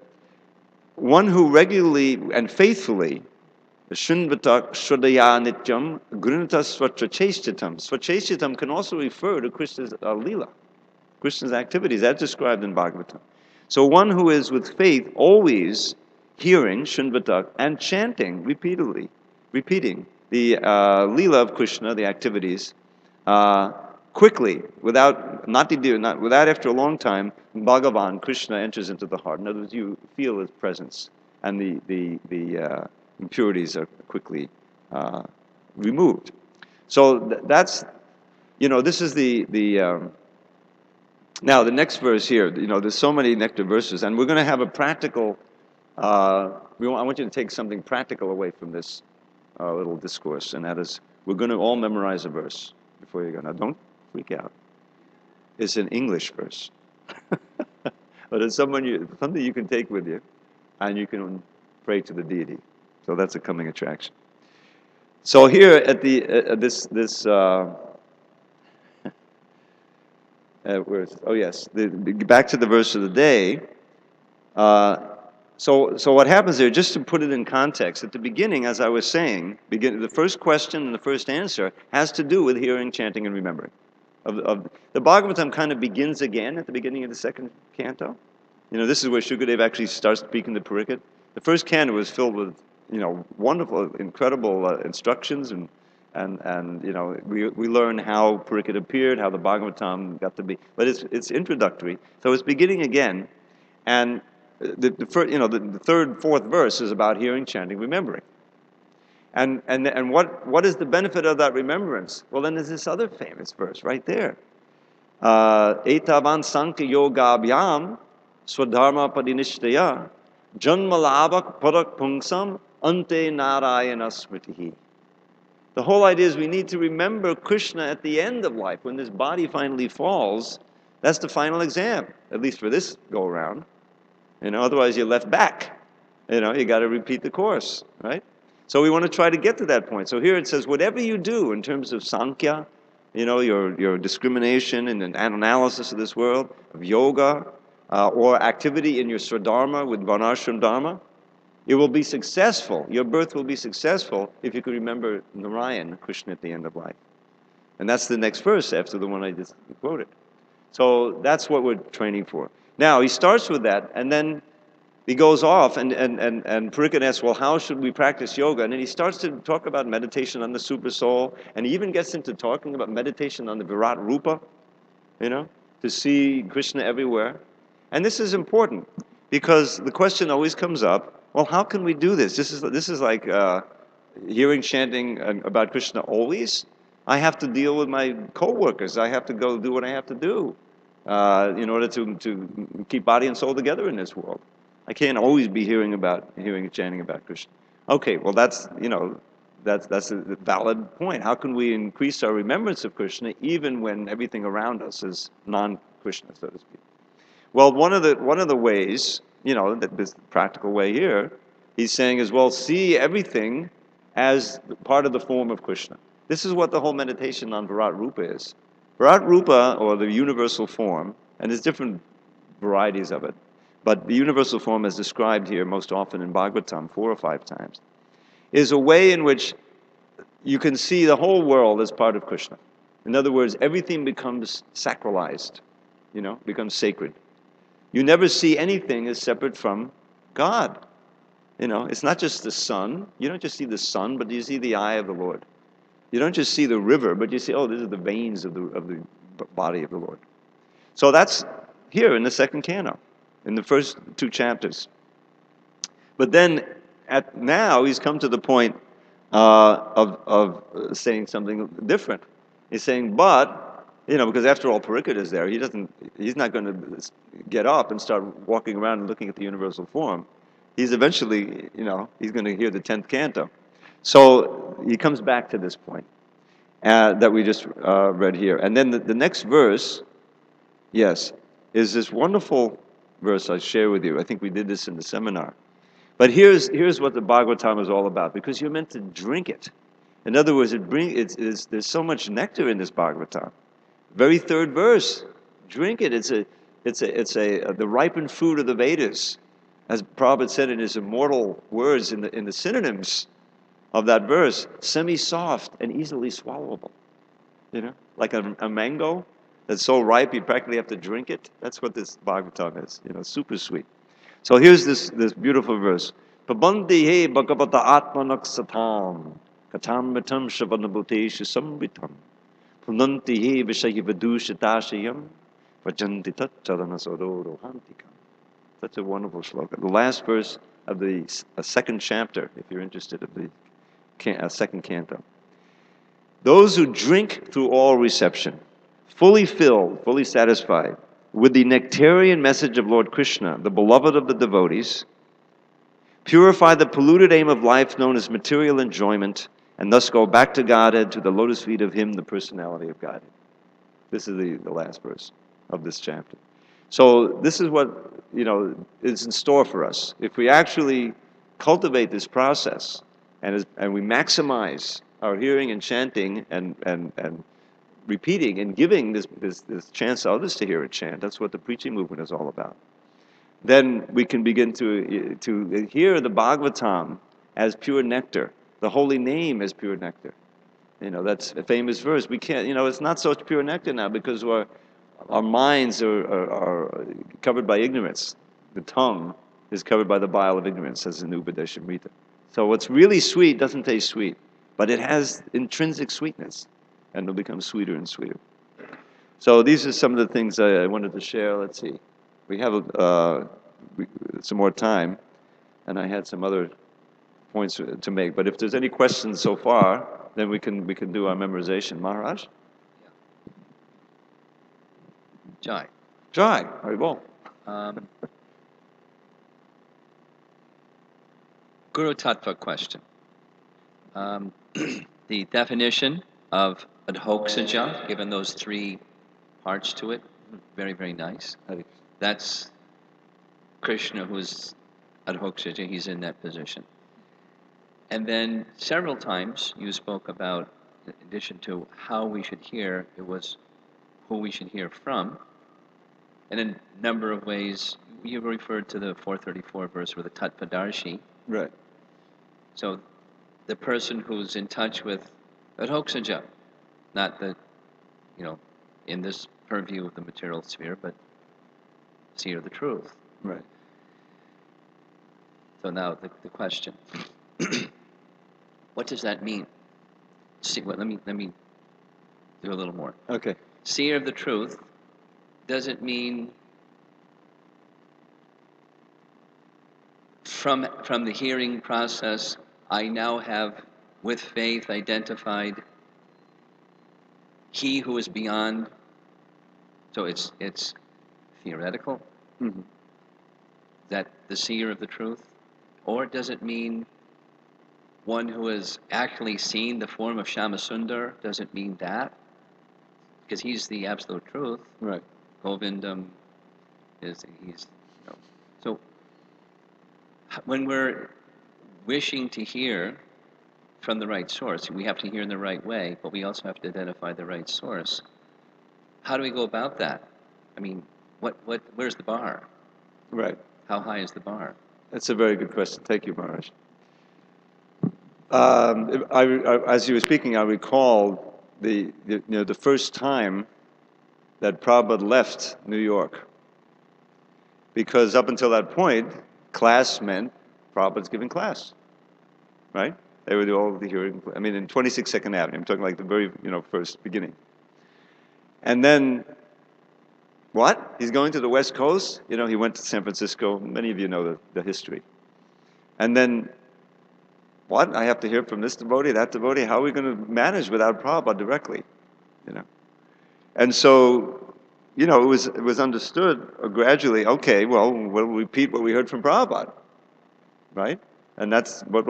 one who regularly and faithfully Shrunvata Shradaya Nityam Grunata Svatracheshtitam. Svatracheshtitam can also refer to Krishna's lila, Krishna's activities, as described in Bhagavatam. So one who is with faith always hearing Shrunvata and chanting repeatedly, repeating the lila of Krishna, the activities, quickly, without after a long time, Bhagavān, Krishna enters into the heart. In other words, you feel his presence, and the impurities are quickly removed. So that's, this is now the next verse here, there's so many nectar verses, and we're going to have a practical, I want you to take something practical away from this little discourse, and that is, we're going to all memorize a verse before you go. Now don't freak out. It's an English verse. But it's something you can take with you, and you can pray to the deity. So that's a coming attraction. So here at the back to the verse of the day. So what happens there? Just to put it in context, at the beginning, as I was saying, the first question and the first answer has to do with hearing, chanting, and remembering. The Bhagavatam kind of begins again at the beginning of the second canto. This is where Śukadeva actually starts speaking to Parikshit. The first canto was filled with wonderful, incredible instructions, and we learn how Parikshit appeared, how the Bhagavatam got to be. But it's introductory, so it's beginning again, and the third, fourth verse is about hearing, chanting, remembering. And what is the benefit of that remembrance? Well, then there's this other famous verse right there. Etavan sankhya yogabhyam swadharma padinishtaya janmalabhak parak pungsam ante narayana smritihi. The whole idea is we need to remember Krishna at the end of life, when this body finally falls. That's the final exam, at least for this go-around. Otherwise you're left back. You got to repeat the course, right? So we want to try to get to that point. So here it says, whatever you do in terms of sankhya, your discrimination and an analysis of this world, of yoga, or activity in your swadharma with varnashram dharma, it will be successful. Your birth will be successful if you could remember Narayan, Krishna, at the end of life. And that's the next verse after the one I just quoted. So that's what we're training for. Now, he starts with that, and then he goes off, and Parikshit asks, well, how should we practice yoga? And then he starts to talk about meditation on the super soul, and he even gets into talking about meditation on the Virat Rupa, to see Krishna everywhere. And this is important, because the question always comes up, well, how can we do this? This is like hearing, chanting about Krishna always. I have to deal with my co-workers. I have to go do what I have to do. in order to keep body and soul together in this world. I can't always be hearing and chanting about Krishna. Okay, well that's a valid point. How can we increase our remembrance of Krishna even when everything around us is non-Krishna, so to speak? Well, one of the ways, this practical way here, he's saying is, well, see everything as part of the form of Krishna. This is what the whole meditation on Virat Rupa is. Virat Rupa, or the universal form, and there's different varieties of it, but the universal form as described here most often in Bhagavatam 4 or 5 times, is a way in which you can see the whole world as part of Krishna. In other words, everything becomes sacralized, becomes sacred. You never see anything as separate from God. It's not just the sun. You don't just see the sun, but you see the eye of the Lord. You don't just see the river, but you see, oh, these are the veins of the body of the Lord. So that's here in the second canto, in the first 2 chapters. But then, now he's come to the point of saying something different. He's saying, but, because after all, Purport is there. He's not going to get up and start walking around and looking at the universal form. He's eventually, he's going to hear the 10th canto. So he comes back to this point that we just read here. And then the next verse, yes, is this wonderful verse I share with you. I think we did this in the seminar. But here's what the Bhagavatam is all about, because you're meant to drink it. In other words, there's so much nectar in this Bhagavatam. Very 3rd verse, drink it. It's the ripened fruit of the Vedas, as Prabhupada said in his immortal words in the synonyms of that verse, semi-soft and easily swallowable. Like a mango that's so ripe you practically have to drink it. That's what this Bhagavatam is. Super sweet. So here's this beautiful verse. Pabanti he bhagavata-ātmanā satam katam mitam shavanabhuteshu samvitam punanti he vishayavadushatashayam vajanti tat charanasodorohantikam. Such a wonderful shloka. The last verse of the 2nd chapter, if you're interested, of the 2nd canto. Those who drink through all reception, fully filled, fully satisfied, with the nectarian message of Lord Krishna, the beloved of the devotees, purify the polluted aim of life known as material enjoyment, and thus go back to Godhead, to the lotus feet of Him, the personality of Godhead. This is the last verse of this chapter. So this is what is in store for us. If we actually cultivate this process, and we maximize our hearing and chanting and repeating and giving this chance to others to hear and chant. That's what the preaching movement is all about. Then we can begin to hear the Bhagavatam as pure nectar, the holy name as pure nectar. That's a famous verse. We can't, it's not such pure nectar now because our minds are covered by ignorance. The tongue is covered by the bile of ignorance, as in Upadeshamrita. So what's really sweet doesn't taste sweet, but it has intrinsic sweetness. And it'll become sweeter and sweeter. So these are some of the things I wanted to share. Let's see. We have some more time, and I had some other points to make. But if there's any questions so far, then we can do our memorization. Maharaj? Jai. Jai. Haribol. Guru Tattva question. The definition of adhokshaja, given those 3 parts to it, very, very nice. That's Krishna who's adhokshaja, he's in that position. And then several times you spoke about, in addition to how we should hear, it was who we should hear from. And in a number of ways, you referred to the 434 verse with the Tattvadarshi. Right. So the person who's in touch with adhokshaja, not the, in this purview of the material sphere, but seer the truth. Right. So now the question, what does that mean? See, well, let me do a little more. Okay. Seer of the truth, does it mean from the hearing process, I now have, with faith, identified he who is beyond. So it's theoretical, Mm-hmm. that the seer of the truth, or does it mean one who has actually seen the form of Shyamasundar? Does it mean that? Because he's the absolute truth. Right. Govindam he's, so when we're wishing to hear from the right source, we have to hear in the right way, but we also have to identify the right source. How do we go about that? I mean, where's the bar? Right. How high is the bar? That's a very good question. Thank you, Maharaj. As you were speaking, I recalled the first time that Prabhupada left New York. Because up until that point, class meant Prabhupada's giving class, right? They were all the hearing. I mean, in 26 Second Avenue. I'm talking like the very first beginning. And then, what? He's going to the West Coast? He went to San Francisco. Many of you know the history. And then, what? I have to hear from this devotee, that devotee. How are we going to manage without Prabhupada directly? And so, it was understood gradually. Okay, well, we'll repeat what we heard from Prabhupada, right? And that's how we'll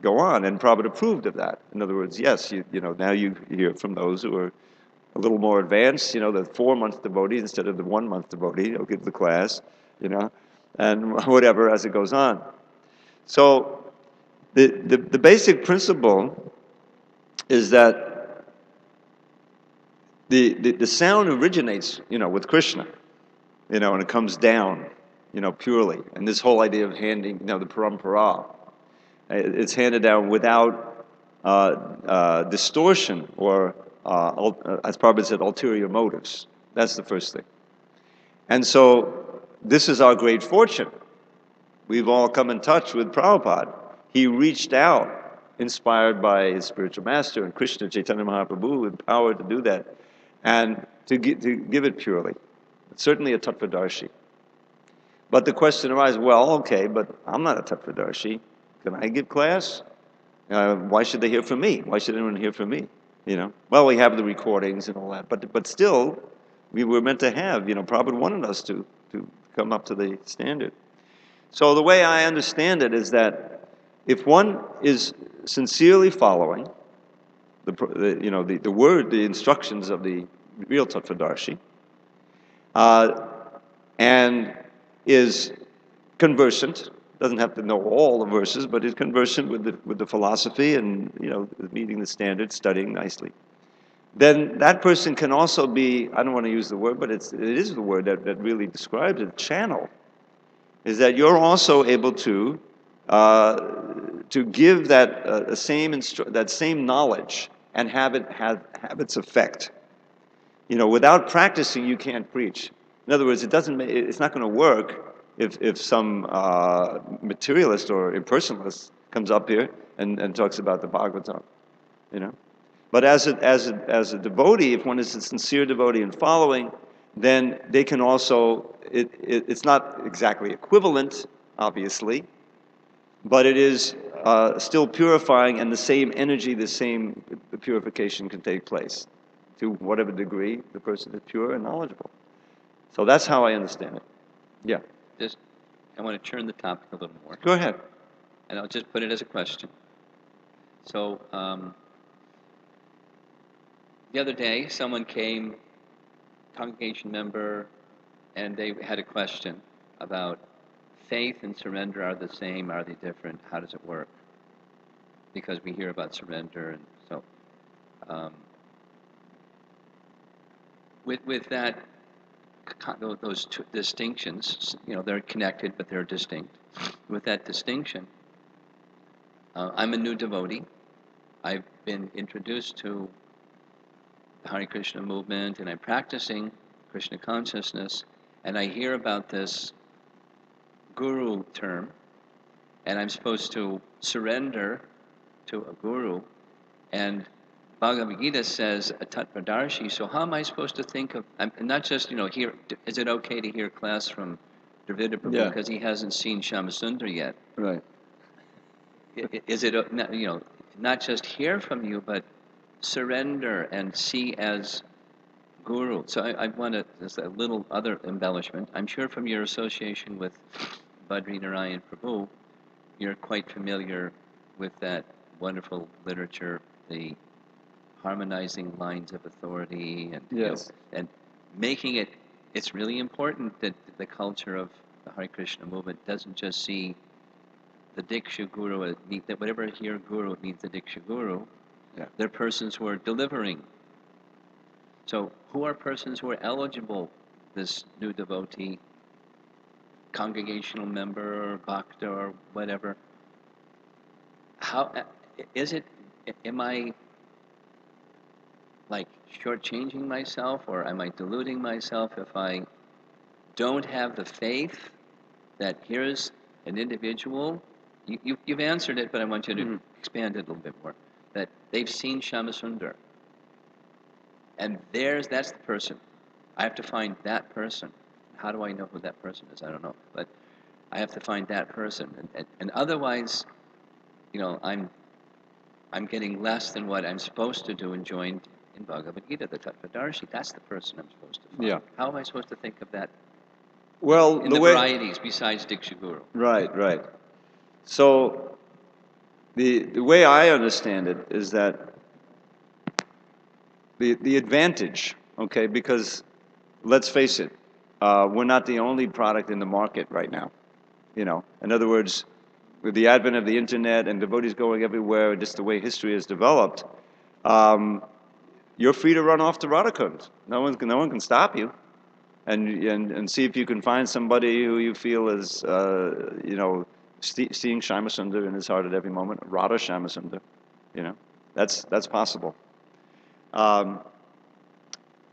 go on. And Prabhupada approved of that. In other words, yes, now you hear from those who are a little more advanced. The 4-month devotees instead of the 1-month devotee. He'll give the class, and whatever as it goes on. So the basic principle is that the sound originates, with Krishna, and it comes down, purely. And this whole idea of handing, the parampara, it's handed down without distortion or, as Prabhupada said, ulterior motives. That's the first thing. And so this is our great fortune. We've all come in touch with Prabhupada. He reached out, inspired by his spiritual master and Krishna Chaitanya Mahaprabhu, empowered to do that, and to give it purely. It's certainly a tattvadarshi. But the question arises, well, okay, but I'm not a tattvadarshi. Can I give class? Why should they hear from me? Why should anyone hear from me? Well, we have the recordings and all that, but still, we were meant to have, Prabhupada wanted us to come up to the standard. So the way I understand it is that if one is sincerely following the word, the instructions of the real tattvadarshi, and is conversant, doesn't have to know all the verses, but is conversant with the philosophy and meeting the standard, studying nicely, then that person can also be, I don't want to use the word, but it is the word that really describes it, channel, is that you're also able to give that same knowledge and have its effect. Without practicing, you can't preach. In other words, it's not going to work if some materialist or impersonalist comes up here and talks about the Bhagavatam, But as a devotee, if one is a sincere devotee in following, then they can also, it's not exactly equivalent, obviously, but it is still purifying, and the same energy, the purification can take place to whatever degree the person is pure and knowledgeable. So that's how I understand it. Yeah. I want to turn the topic a little more. Go ahead. And I'll just put it as a question. So, the other day, someone came, congregation member, and they had a question about faith and surrender. Are the same? Are they different? How does it work? Because we hear about surrender, and so with that, those two distinctions, they're connected, but they're distinct. With that distinction, I'm a new devotee. I've been introduced to the Hare Krishna movement, and I'm practicing Krishna consciousness, and I hear about this guru term, and I'm supposed to surrender to a guru, and Bhagavad-gītā says a tattvadarshi, so how am I supposed to think of, not just, hear, is it okay to hear class from Dravida Prabhu because he hasn't seen Shyamasundar yet? Right. Is it, not just hear from you, but surrender and see as guru. So I want to, just a little other embellishment. I'm sure from your association with Badri Narayan Prabhu, you're quite familiar with that wonderful literature, the harmonizing lines of authority, and Yes. and making it. It's really important that the culture of the Hare Krishna movement doesn't just see the Diksha Guru, that whatever here Guru means the Diksha Guru, Yeah. they're persons who are delivering. So who are persons who are eligible, this new devotee, congregational member, or bhakta, or whatever? How is it, am I like shortchanging myself, or am I deluding myself if I don't have the faith that here's an individual? You've answered it, but I want you to expand it a little bit more. That they've seen Shyamasundar, and that's the person. I have to find that person. How do I know who that person is? I don't know, but I have to find that person, and otherwise, I'm getting less than what I'm supposed to do and joined in Bhagavad-gītā, the Tattvadarshi. That's the person I'm supposed to find. Yeah. How am I supposed to think of that Well, in the varieties besides Diksha Guru? Right. So the way I understand it is that the advantage, okay, because let's face it, we're not the only product in the market right now. In other words, with the advent of the internet and devotees going everywhere, just the way history has developed, you're free to run off to Radhakund. No one can stop you, and see if you can find somebody who you feel is, seeing Shyamasundar in his heart at every moment, Radha Shyamasundar. That's possible. The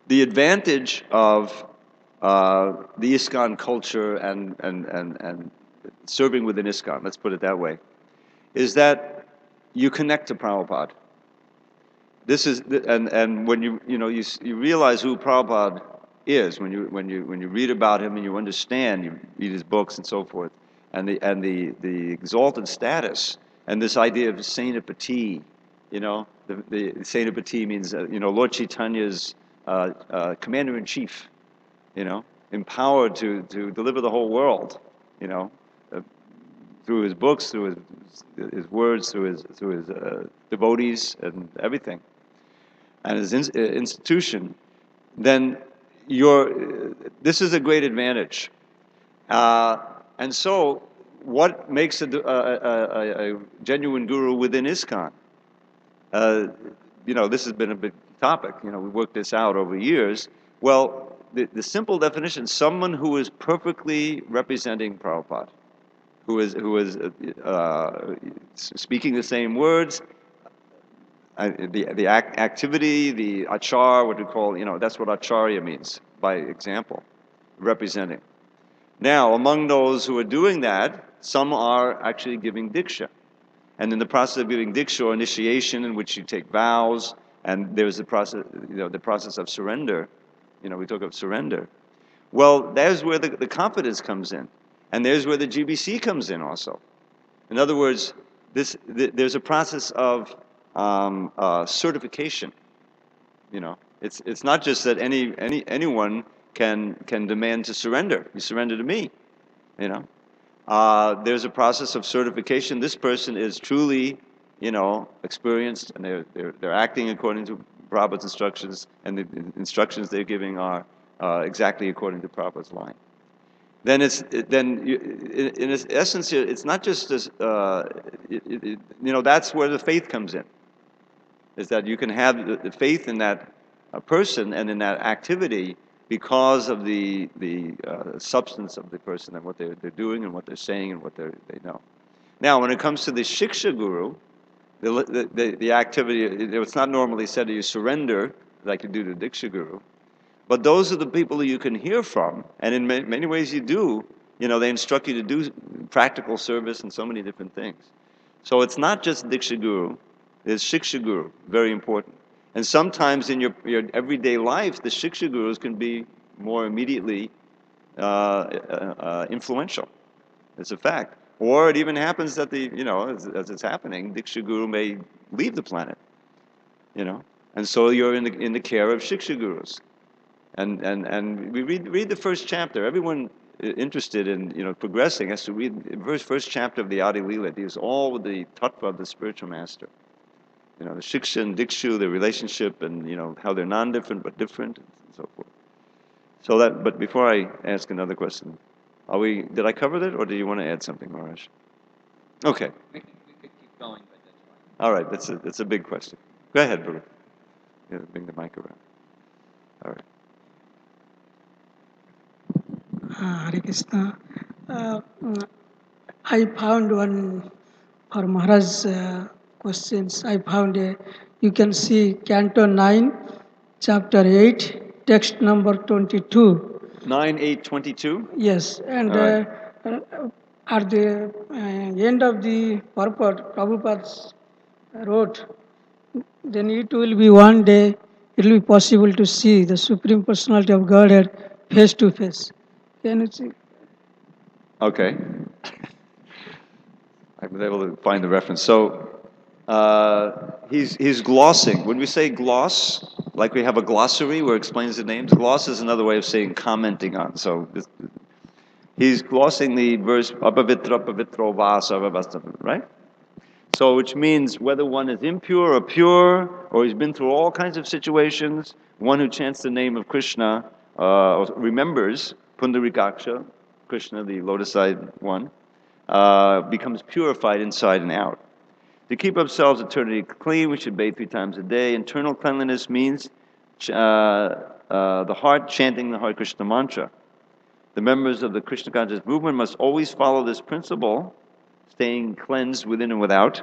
advantage of the ISKCON culture and serving within ISKCON, let's put it that way, is that you connect to Prabhupada. This is and when you realize who Prabhupada is, when you read about him and you understand, you read his books and so forth, and the exalted status and this idea of Senapati, the Senapati means Lord Chaitanya's commander in chief, empowered to deliver the whole world, through his books, through his words, through his devotees and everything, and his institution, then this is a great advantage. And so, what makes a genuine guru within ISKCON? This has been a big topic. We worked this out over years. Well, the simple definition: someone who is perfectly representing Prabhupada, who is speaking the same words, the activity, the achar, what we call, that's what acharya means, by example, representing. Now, among those who are doing that, some are actually giving diksha. And in the process of giving diksha, or initiation, in which you take vows, and there's the process of surrender. We talk of surrender. Well, there's where the confidence comes in. And there's where the GBC comes in also. In other words, there's a process of certification. It's not just that anyone can demand to surrender. You surrender to me. There's a process of certification. This person is truly, experienced, and they're acting according to Prabhupada's instructions, and the instructions they're giving are exactly according to Prabhupada's line. Then in essence, it's not just this. That's where the faith comes in. Is that you can have the faith in that person and in that activity because of the substance of the person and what they're doing and what they're saying and what they know. Now, when it comes to the Shiksha Guru, the activity, it's not normally said that you surrender like you do to Diksha Guru, but those are the people that you can hear from, and in many ways you do. They instruct you to do practical service and so many different things. So it's not just Diksha Guru, there's Shiksha Guru, very important. And sometimes in your everyday life, the Shiksha Gurus can be more immediately influential. It's a fact. Or it even happens that as it's happening, Diksha Guru may leave the planet. And so you're in the care of Shiksha Gurus. And we read the first chapter. Everyone interested in progressing has to read the first chapter of the Adi Lila. It deals all with the tattva of the spiritual master. The shiksha and dikshu, their relationship, and how they're non-different but different, and so forth. So that. But before I ask another question, did I cover that, or do you want to add something, Maharaj? Okay. We could keep going, but that's fine. All right. That's a big question. Go ahead, brother. Bring the mic around. All right. Hare Krishna. I found one for Maharaj's questions. I found you can see Canto 9, Chapter 8, text number 22. 9:8:22. Yes, and All right. at the end of the purport, Prabhupada wrote, then it will be one day, it will be possible to see the Supreme Personality of Godhead face to face. Can you see? Okay. I was able to find the reference. So he's glossing. When we say gloss, like we have a glossary where it explains the names, gloss is another way of saying commenting on. So he's glossing the verse apavitra pavitro va sarvavasta, right? So which means whether one is impure or pure, or he's been through all kinds of situations, one who chants the name of Krishna, or remembers Pundarikaksha, Krishna, the lotus-eyed one, becomes purified inside and out. To keep ourselves eternally clean, we should bathe 3 times a day. Internal cleanliness means the heart chanting the Hare Krishna mantra. The members of the Krishna conscious movement must always follow this principle, staying cleansed within and without.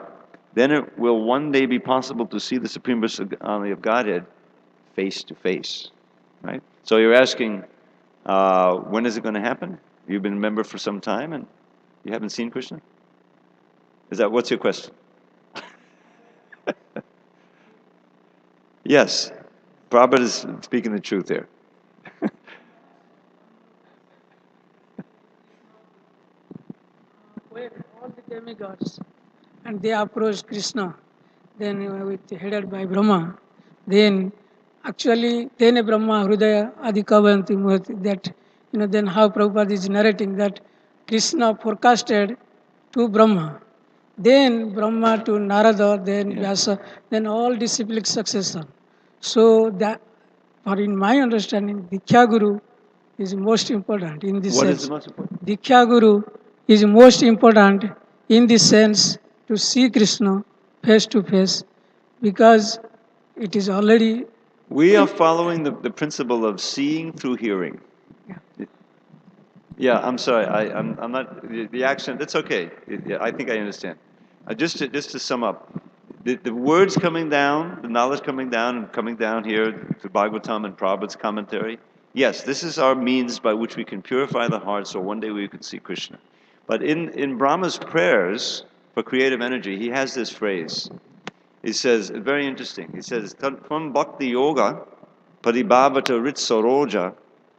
Then it will one day be possible to see the Supreme Personality of Godhead face to face. Right? So you're asking, when is it going to happen? You've been a member for some time and you haven't seen Krishna? What's your question? Yes. Prabhupada is speaking the truth there. When all the demigods and they approached Krishna, then headed by Brahma, then actually then Brahma Hrudaya Adhikavanti Muhati, that then how Prabhupada is narrating that Krishna forecasted to Brahma, then Brahma to Narada, then Vyasa, then all disciplic succession. So that, for in my understanding, Diksha Guru is most important in this What sense. is the most important? Diksha Guru is most important in the sense to see Krishna face to face, because it is already. We are following the principle of seeing through hearing. Yeah, I'm sorry. I'm not the accent. That's okay. I think I understand. Just to sum up, the words coming down, the knowledge coming down, and coming down here to Bhagavatam and Prabhupada's commentary. Yes, this is our means by which we can purify the heart, so one day we can see Krishna. But in Brahma's prayers for creative energy, he has this phrase. He says, very interesting. He says, from bhakti-yoga, paribhavata ritsoroja,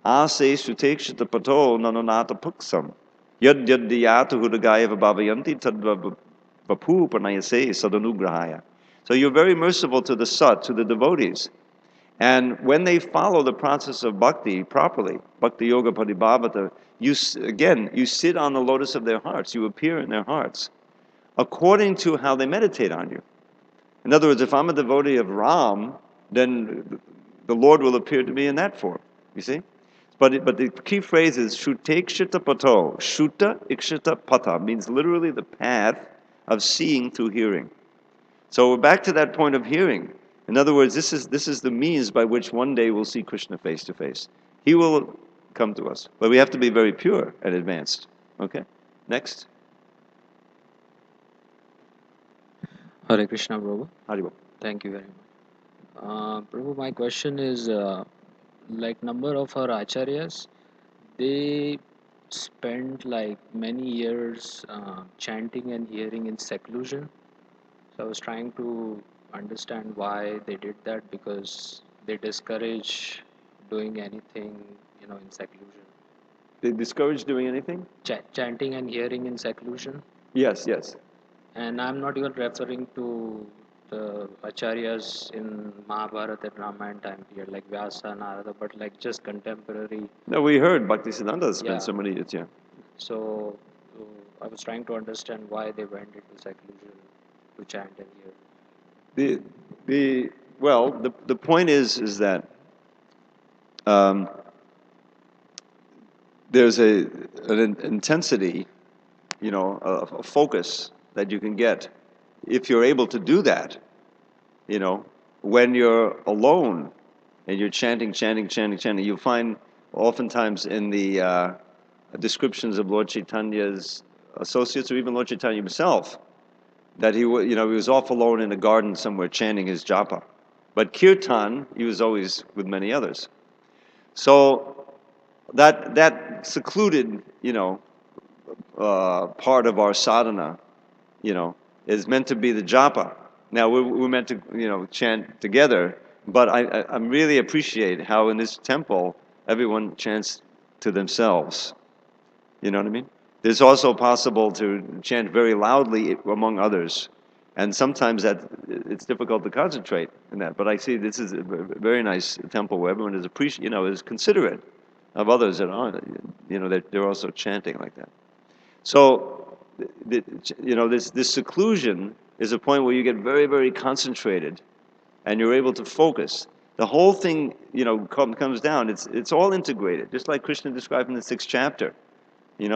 ase sutekshita pato nananata puksam, yad dhyatu hudagaya vabhavayanti tadva vapu panayase sadanugrahaya. So you're very merciful to the sat, to the devotees. And when they follow the process of bhakti properly, bhakti-yoga paribhavata, you sit on the lotus of their hearts. You appear in their hearts according to how they meditate on you. In other words, if I'm a devotee of Ram, then the Lord will appear to me in that form. You see? But the key phrase is shutekshita pato. Shuta ikshita pata means literally the path of seeing through hearing. So we're back to that point of hearing. In other words, this is the means by which one day we'll see Krishna face to face. He will come to us. But we have to be very pure and advanced. Okay? Next. Hare Krishna, Prabhu. Haribol. Thank you very much. Prabhu, my question is, like number of our acharyas, they spent like many years chanting and hearing in seclusion. So I was trying to understand why they did that, because they discourage doing anything, in seclusion. They discourage doing anything? Chanting and hearing in seclusion. Yes. And I'm not even referring to the acharyas in Mahabharata and Ramayana time period, like Vyasa, Narada, but like just contemporary. No, we heard Bhaktisiddhanta spent Yeah. so many years, yeah. So I was trying to understand why they went into seclusion to chant and hear. The point is that there's an intensity, a focus that you can get if you're able to do that, when you're alone and you're chanting. You'll find oftentimes in the descriptions of Lord Chaitanya's associates, or even Lord Chaitanya himself, that he was off alone in a garden somewhere chanting his japa. But kirtan, he was always with many others. So that secluded, part of our sadhana, is meant to be the japa. Now we're meant to, chant together, but I really appreciate how in this temple everyone chants to themselves. You know what I mean? It's also possible to chant very loudly among others, and sometimes it's difficult to concentrate in that. But I see this is a very nice temple where everyone is is considerate of others that aren't, that they're also chanting like that. So, this seclusion is a point where you get very, very concentrated, and you're able to focus. The whole thing, comes down. It's all integrated, just like Krishna described in the 6th chapter.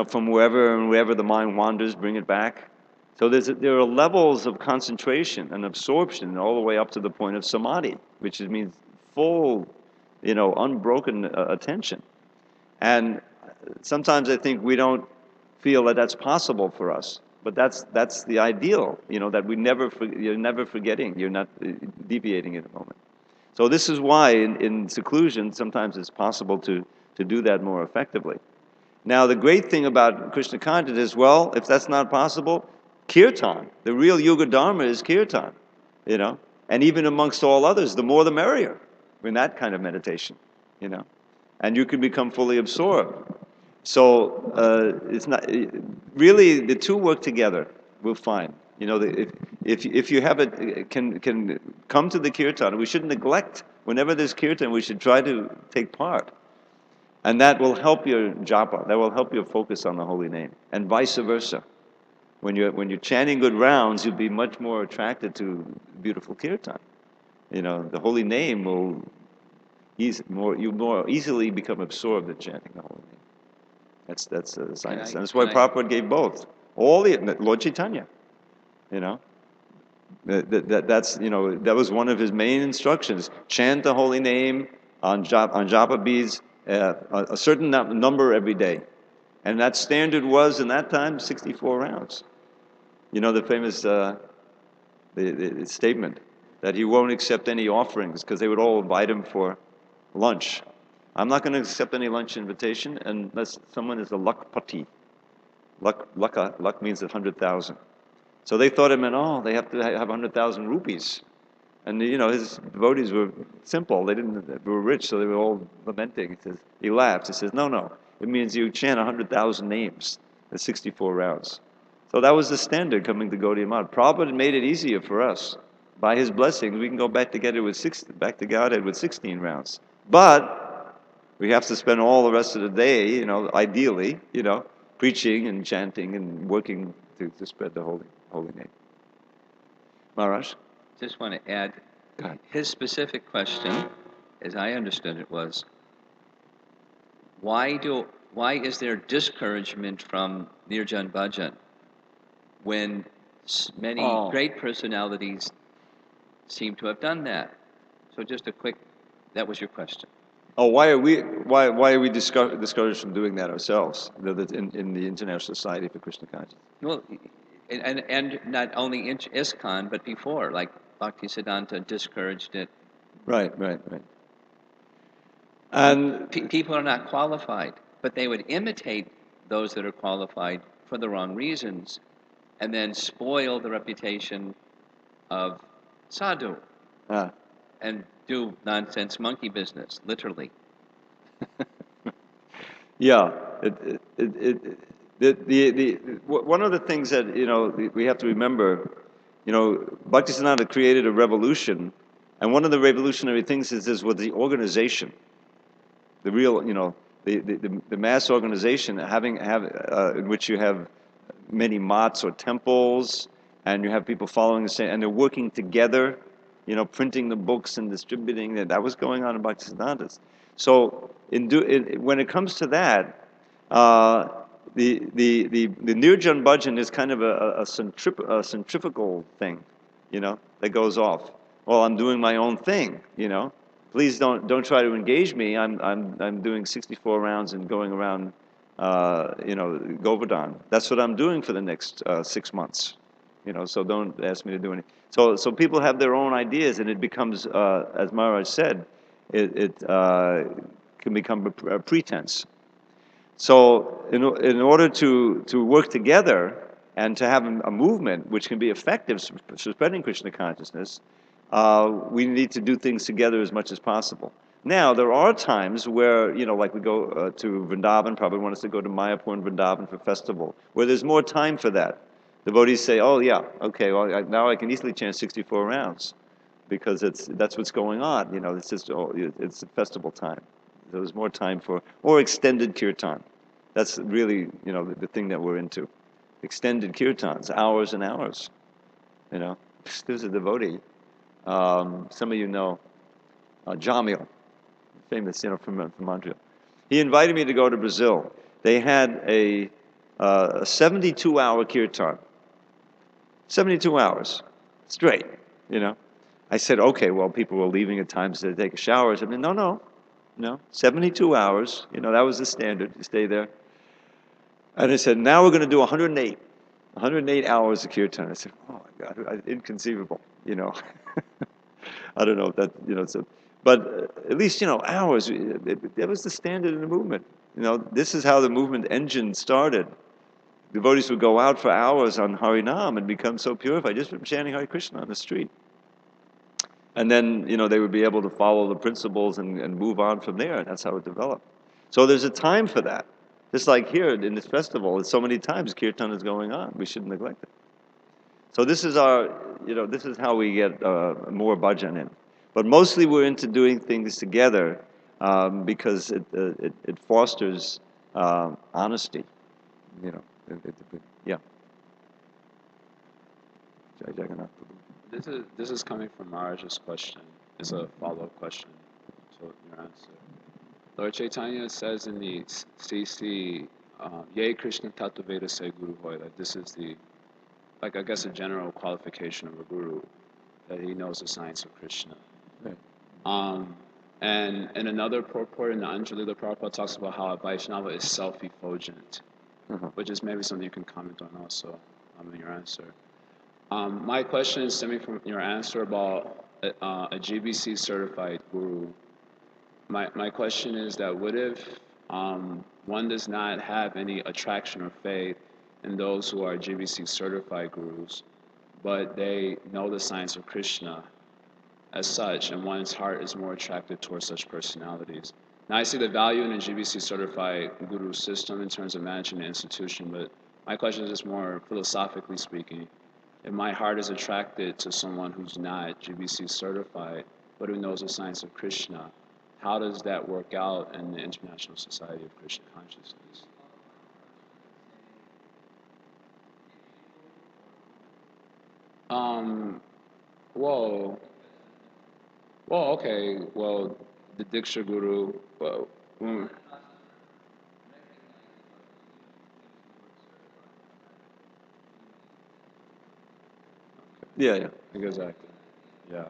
From wherever the mind wanders, bring it back. So there are levels of concentration and absorption all the way up to the point of samadhi, which means full, unbroken attention. And sometimes I think we don't feel that that's possible for us, but that's the ideal. That you're never forgetting, you're not deviating at the moment. So this is why in seclusion sometimes it's possible to do that more effectively. Now, the great thing about Krishna consciousness is, well, if that's not possible, kirtan. The real Yuga Dharma is kirtan, and even amongst all others, the more the merrier in that kind of meditation, and you can become fully absorbed. So it's not really, the two work together. We'll find, if you have can come to the kirtan, we shouldn't neglect. Whenever there's kirtan, we should try to take part. And that will help your japa, that will help your focus on the holy name, and vice versa. When you're chanting good rounds, you'll be much more attracted to beautiful kirtan. The holy name will you more easily become absorbed in chanting the holy name. That's the science. And that's why Prabhupada gave both. Lord Chaitanya, that was one of his main instructions. Chant the holy name on japa beads, a certain number every day. And that standard was, in that time, 64 rounds. The famous the statement that he won't accept any offerings because they would all invite him for lunch. I'm not going to accept any lunch invitation unless someone is a lakpati. Luck means 100,000. So they thought it meant, they have to have 100,000 rupees. And his devotees were simple. They were rich, so they were all lamenting. He laughed. He says, no. It means you chant 100,000 names at 64 rounds. So that was the standard coming to Gaudiya Math. Prabhupada made it easier for us. By his blessings, we can go back to Godhead with 16 rounds. But we have to spend all the rest of the day, ideally, preaching and chanting and working to spread the holy name. Maharaj? Just want to add, his specific question, as I understood it, was, why is there discouragement from Nirjan Bhajan when many great personalities seem to have done that? So just that was your question. Why are we discouraged from doing that ourselves in the International Society for Krishna Consciousness? Well, and not only in ISKCON, but before, like Bhaktisiddhanta discouraged it. Right. And people are not qualified, but they would imitate those that are qualified for the wrong reasons, and then spoil the reputation of sadhu, and do nonsense monkey business, literally. Yeah, one of the things that we have to remember, You know, Bhaktisiddhanta created a revolution, and one of the revolutionary things was the organization, the real, you know, the mass organization, in which you have many mats or temples, and you have people following the same, and they're working together, you know, printing the books and distributing. That was going on in Bhaktisiddhanta's. So when it comes to that, the Nirjan Bhajan is kind of a centrifugal thing, you know, that goes off. Well, I'm doing my own thing, you know. Please don't try to engage me. I'm doing 64 rounds and going around, you know, Govardhan. That's what I'm doing for the next 6 months, you know. So don't ask me to do anything. So people have their own ideas, and it becomes, as Maharaj said, it can become a pretense. So in order to work together and to have a movement which can be effective for spreading Krishna consciousness, we need to do things together as much as possible. Now, there are times where, you know, like we go to Vrindavan, probably want us to go to Mayapur and Vrindavan for festival, where there's more time for that. Devotees say, oh yeah, okay, well now I can easily chant 64 rounds, because that's what's going on, you know, it's a festival time. There's more time or extended kirtan. That's really, you know, the thing that we're into. Extended kirtans, hours and hours, you know. There's a devotee, some of you know, Jamil, famous, you know, from Montreal. He invited me to go to Brazil. They had a 72-hour kirtan. 72 hours, straight, you know. I said, okay, well, people were leaving at times to take a shower. I said, no, 72 hours, you know, that was the standard, you stay there. And I said, now we're going to do 108 hours of kirtan. I said, oh my God, inconceivable, you know. I don't know if that, you know, but at least, you know, hours, that was the standard in the movement. You know, this is how the movement engine started. Devotees would go out for hours on Harinam and become so purified just from chanting Hare Krishna on the street. And then, you know, they would be able to follow the principles and move on from there, and that's how it developed. So there's a time for that. Just like here in this festival, so many times kirtan is going on. We shouldn't neglect it. So this is this is how we get more bhajan in. But mostly we're into doing things together because it fosters honesty, you know. Yeah. Jai Jagannath. This is coming from Maharaj's question. It's a follow-up question to your answer. Lord Chaitanya says in the CC, Ye Krishna Tattva Veda Se Guru Hoy, that this is the, like, I guess, a general qualification of a guru, that he knows the science of Krishna. Right. And in another purport in the Anjali, Prabhupada talks about how a Vaishnava is self-effulgent, which is maybe something you can comment on also in your answer. My question is stemming from your answer about a GBC certified guru. My question is that what if one does not have any attraction or faith in those who are GBC certified gurus, but they know the science of Krishna as such, and one's heart is more attracted towards such personalities? Now, I see the value in a GBC certified guru system in terms of managing an institution, but my question is just more philosophically speaking. If my heart is attracted to someone who's not GBC certified, but who knows the science of Krishna, how does that work out in the International Society of Krishna Consciousness? Well, the Diksha Guru, Yeah. Exactly. Yeah.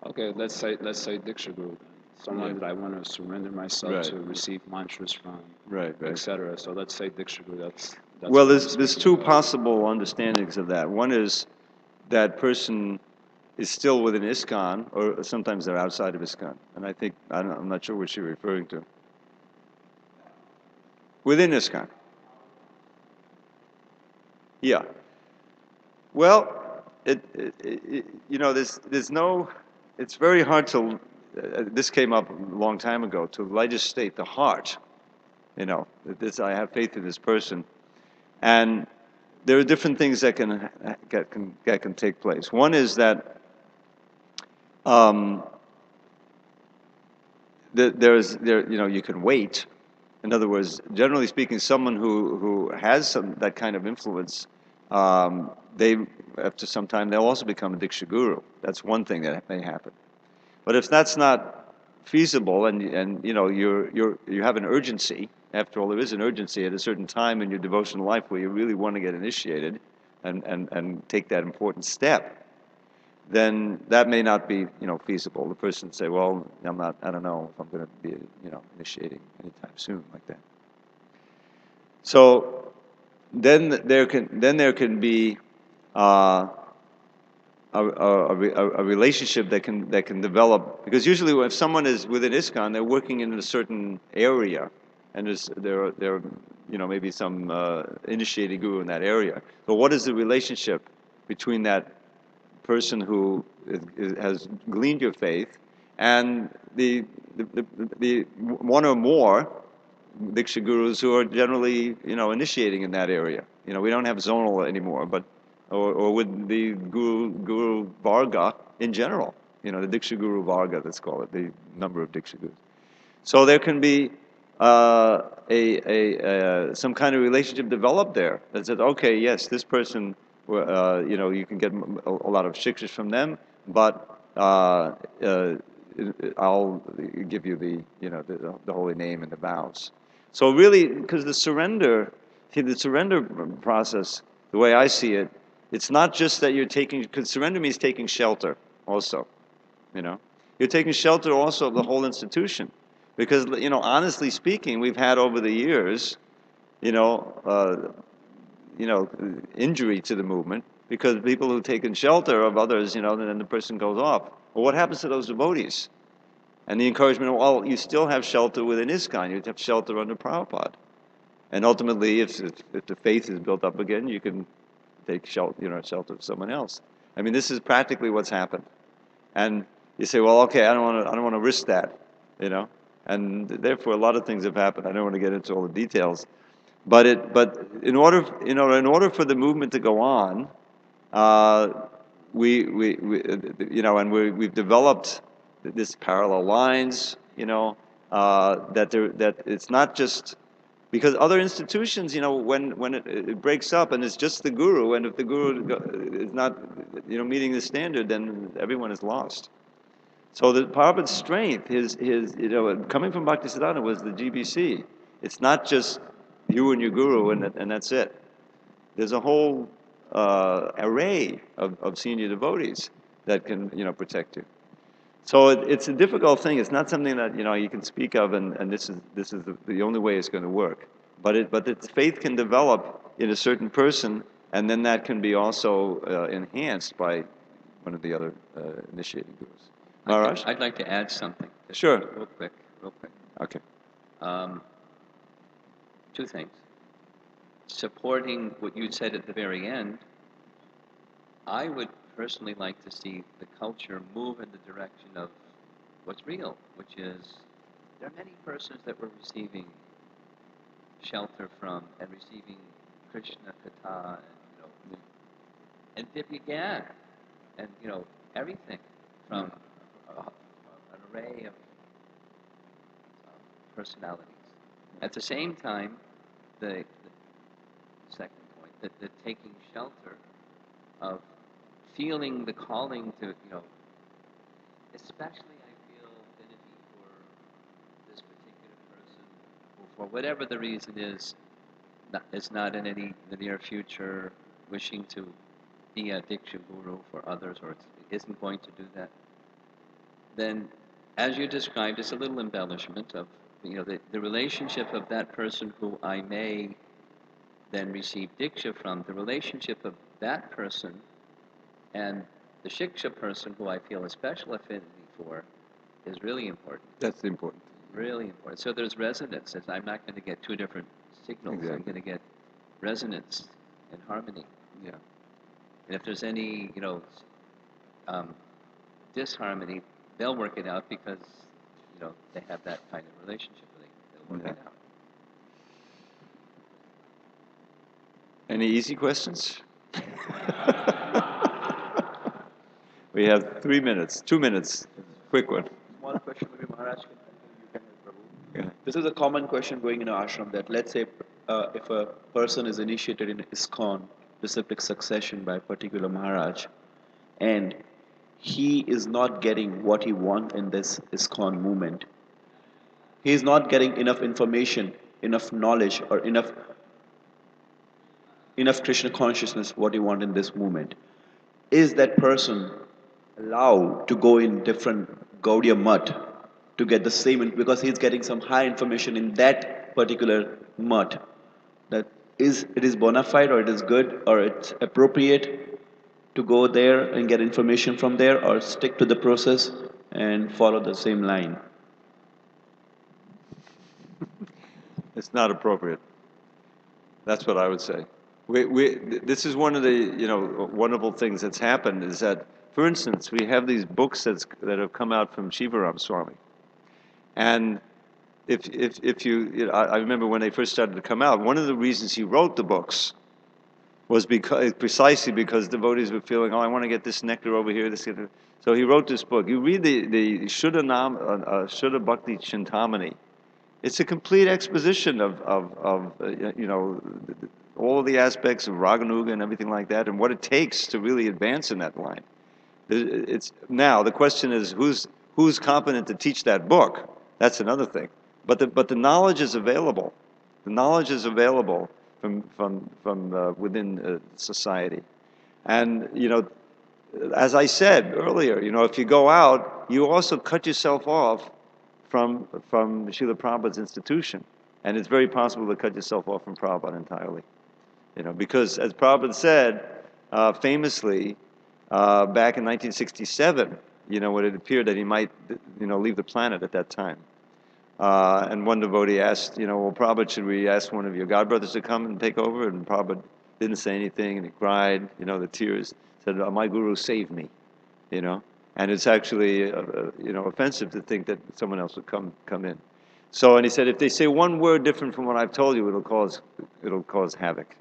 Okay, let's say Diksha Guru, someone that I want to surrender myself to, receive mantras from, etc. So let's say Diksha Guru. That's well, there's two possible understandings of that. One is that person is still within ISKCON, or sometimes they're outside of ISKCON. And I'm not sure what you're referring to. Within ISKCON. Yeah. Well, there's no, it's very hard to, this came up a long time ago, to legislate the heart. I have faith in this person. And there are different things that can take place. One is that you can wait. In other words, generally speaking, someone who has that kind of influence, they after some time they'll also become a Diksha Guru. That's one thing that may happen. But if that's not feasible, and you have an urgency, after all, there is an urgency at a certain time in your devotional life where you really want to get initiated and take that important step, then that may not be feasible. The person would say, well, I don't know if I'm going to be initiating anytime soon like that. So then there can be a relationship that can develop, because usually if someone is within ISKCON, they're working in a certain area, and there are maybe some initiating guru in that area. So what is the relationship between that person who has gleaned your faith and the one or more Diksha Gurus who are generally initiating in that area? We don't have zonal anymore, but or with the Guru Varga in general, the Diksha Guru Varga, let's call it, the number of Diksha Gurus. So there can be some kind of relationship developed there that says, okay, yes, this person, you can get a lot of shikshas from them, but I'll give you the holy name and the vows. So really, because the surrender process, the way I see it, it's not just that you're taking, because surrender means taking shelter also, You're taking shelter also of the whole institution. Because, honestly speaking, we've had over the years, injury to the movement, because people who've taken shelter of others, then the person goes off. Well, what happens to those devotees? And the encouragement, well, you still have shelter within ISKCON, you have shelter under Prabhupada. And ultimately, if the faith is built up again, you can take shelter of someone else. I mean, this is practically what's happened. And you say, well, okay, I don't want to risk that, And therefore, a lot of things have happened. I don't want to get into all the details. But in order for the movement to go on, we've developed this parallel lines, that it's not just because other institutions, when it breaks up and it's just the guru, and if the guru is not, meeting the standard, then everyone is lost. So the Prabhupada's strength, his coming from Bhaktisiddhanta was the GBC. It's not just you and your guru and that's it. There's a whole array of senior devotees that can protect you. So it's a difficult thing. It's not something that you can speak of, and this is the only way it's going to work. But the faith can develop in a certain person, and then that can be also enhanced by one of the other initiating gurus. Maharaj? I'd like to add something. Sure. Real quick. Okay. Two things. Supporting what you said at the very end, I would personally like to see the culture move in the direction of what's real, which is there are many persons that were receiving shelter from and receiving Krishna Katha and Divya Gyan and everything from an array of personalities. At the same time, the second point, that the taking shelter of feeling the calling to, especially I feel affinity for this particular person who, for whatever the reason is not in the near future wishing to be a Diksha Guru for others, or isn't going to do that. Then, as you described, it's a little embellishment of the relationship of that person who I may then receive Diksha from, the relationship of that person and the Shiksha person who I feel a special affinity for is really important. That's important. Really important. So there's resonance. I'm not going to get two different signals. I'm Exactly. going to get resonance and harmony. Yeah. And if there's any, disharmony, they'll work it out because, they have that kind of relationship. They'll work Yeah. it out. Any easy questions? We have 3 minutes, 2 minutes. Quick one. Small question, maybe Maharaj can continue, you can help Prabhu. Yeah. This is a common question going in ashram that let's say if a person is initiated in ISKCON, disciplic succession by a particular Maharaj, and he is not getting what he wants in this ISKCON movement. He is not getting enough information, enough knowledge, or enough Krishna consciousness what he wants in this movement. Is that person allowed to go in different Gaudiya mutt to get the same, because he's getting some high information in that particular mutt? That it is bona fide, or it is good, or it's appropriate to go there and get information from there, or stick to the process and follow the same line? It's not appropriate. That's what I would say. This is one of the wonderful things that's happened is that, for instance, we have these books that have come out from Shivaram Swami, and if you I remember when they first started to come out, one of the reasons he wrote the books was precisely because devotees were feeling, I want to get this nectar over here, this. So he wrote this book. You read the Shuddha Bhakti Chintamani. It's a complete exposition of all of the aspects of Raganuga and everything like that, and what it takes to really advance in that line. Now the question is who's competent to teach that book? That's another thing. But the knowledge is available. The knowledge is available from within society, and as I said earlier, if you go out, you also cut yourself off from Srila Prabhupada's institution. And it's very possible to cut yourself off from Prabhupada entirely. Because as Prabhupada said, famously, back in 1967, when it appeared that he might, leave the planet at that time. And one devotee asked, well, Prabhupada, should we ask one of your godbrothers to come and take over? And Prabhupada didn't say anything, and he cried, the tears, said, my guru saved me, And it's actually, offensive to think that someone else would come in. So, and he said, if they say one word different from what I've told you, it'll cause havoc.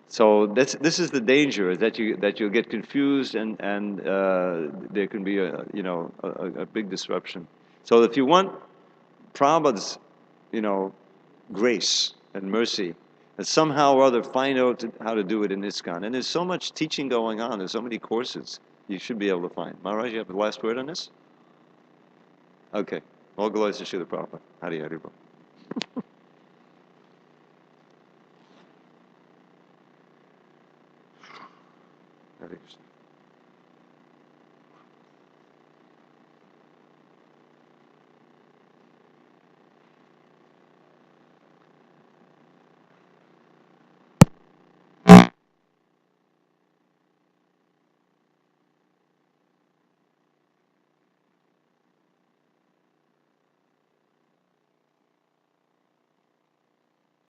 So this is the danger, is that you'll get confused, and there can be a big disruption. So if you want Prabhupada's, grace and mercy, and somehow or other find out how to do it in ISKCON. And there's so much teaching going on. There's so many courses you should be able to find. Maharaj, you have the last word on this? Okay. All glories to Srila Prabhupada. Hari Hari Bol. Hare Krishna.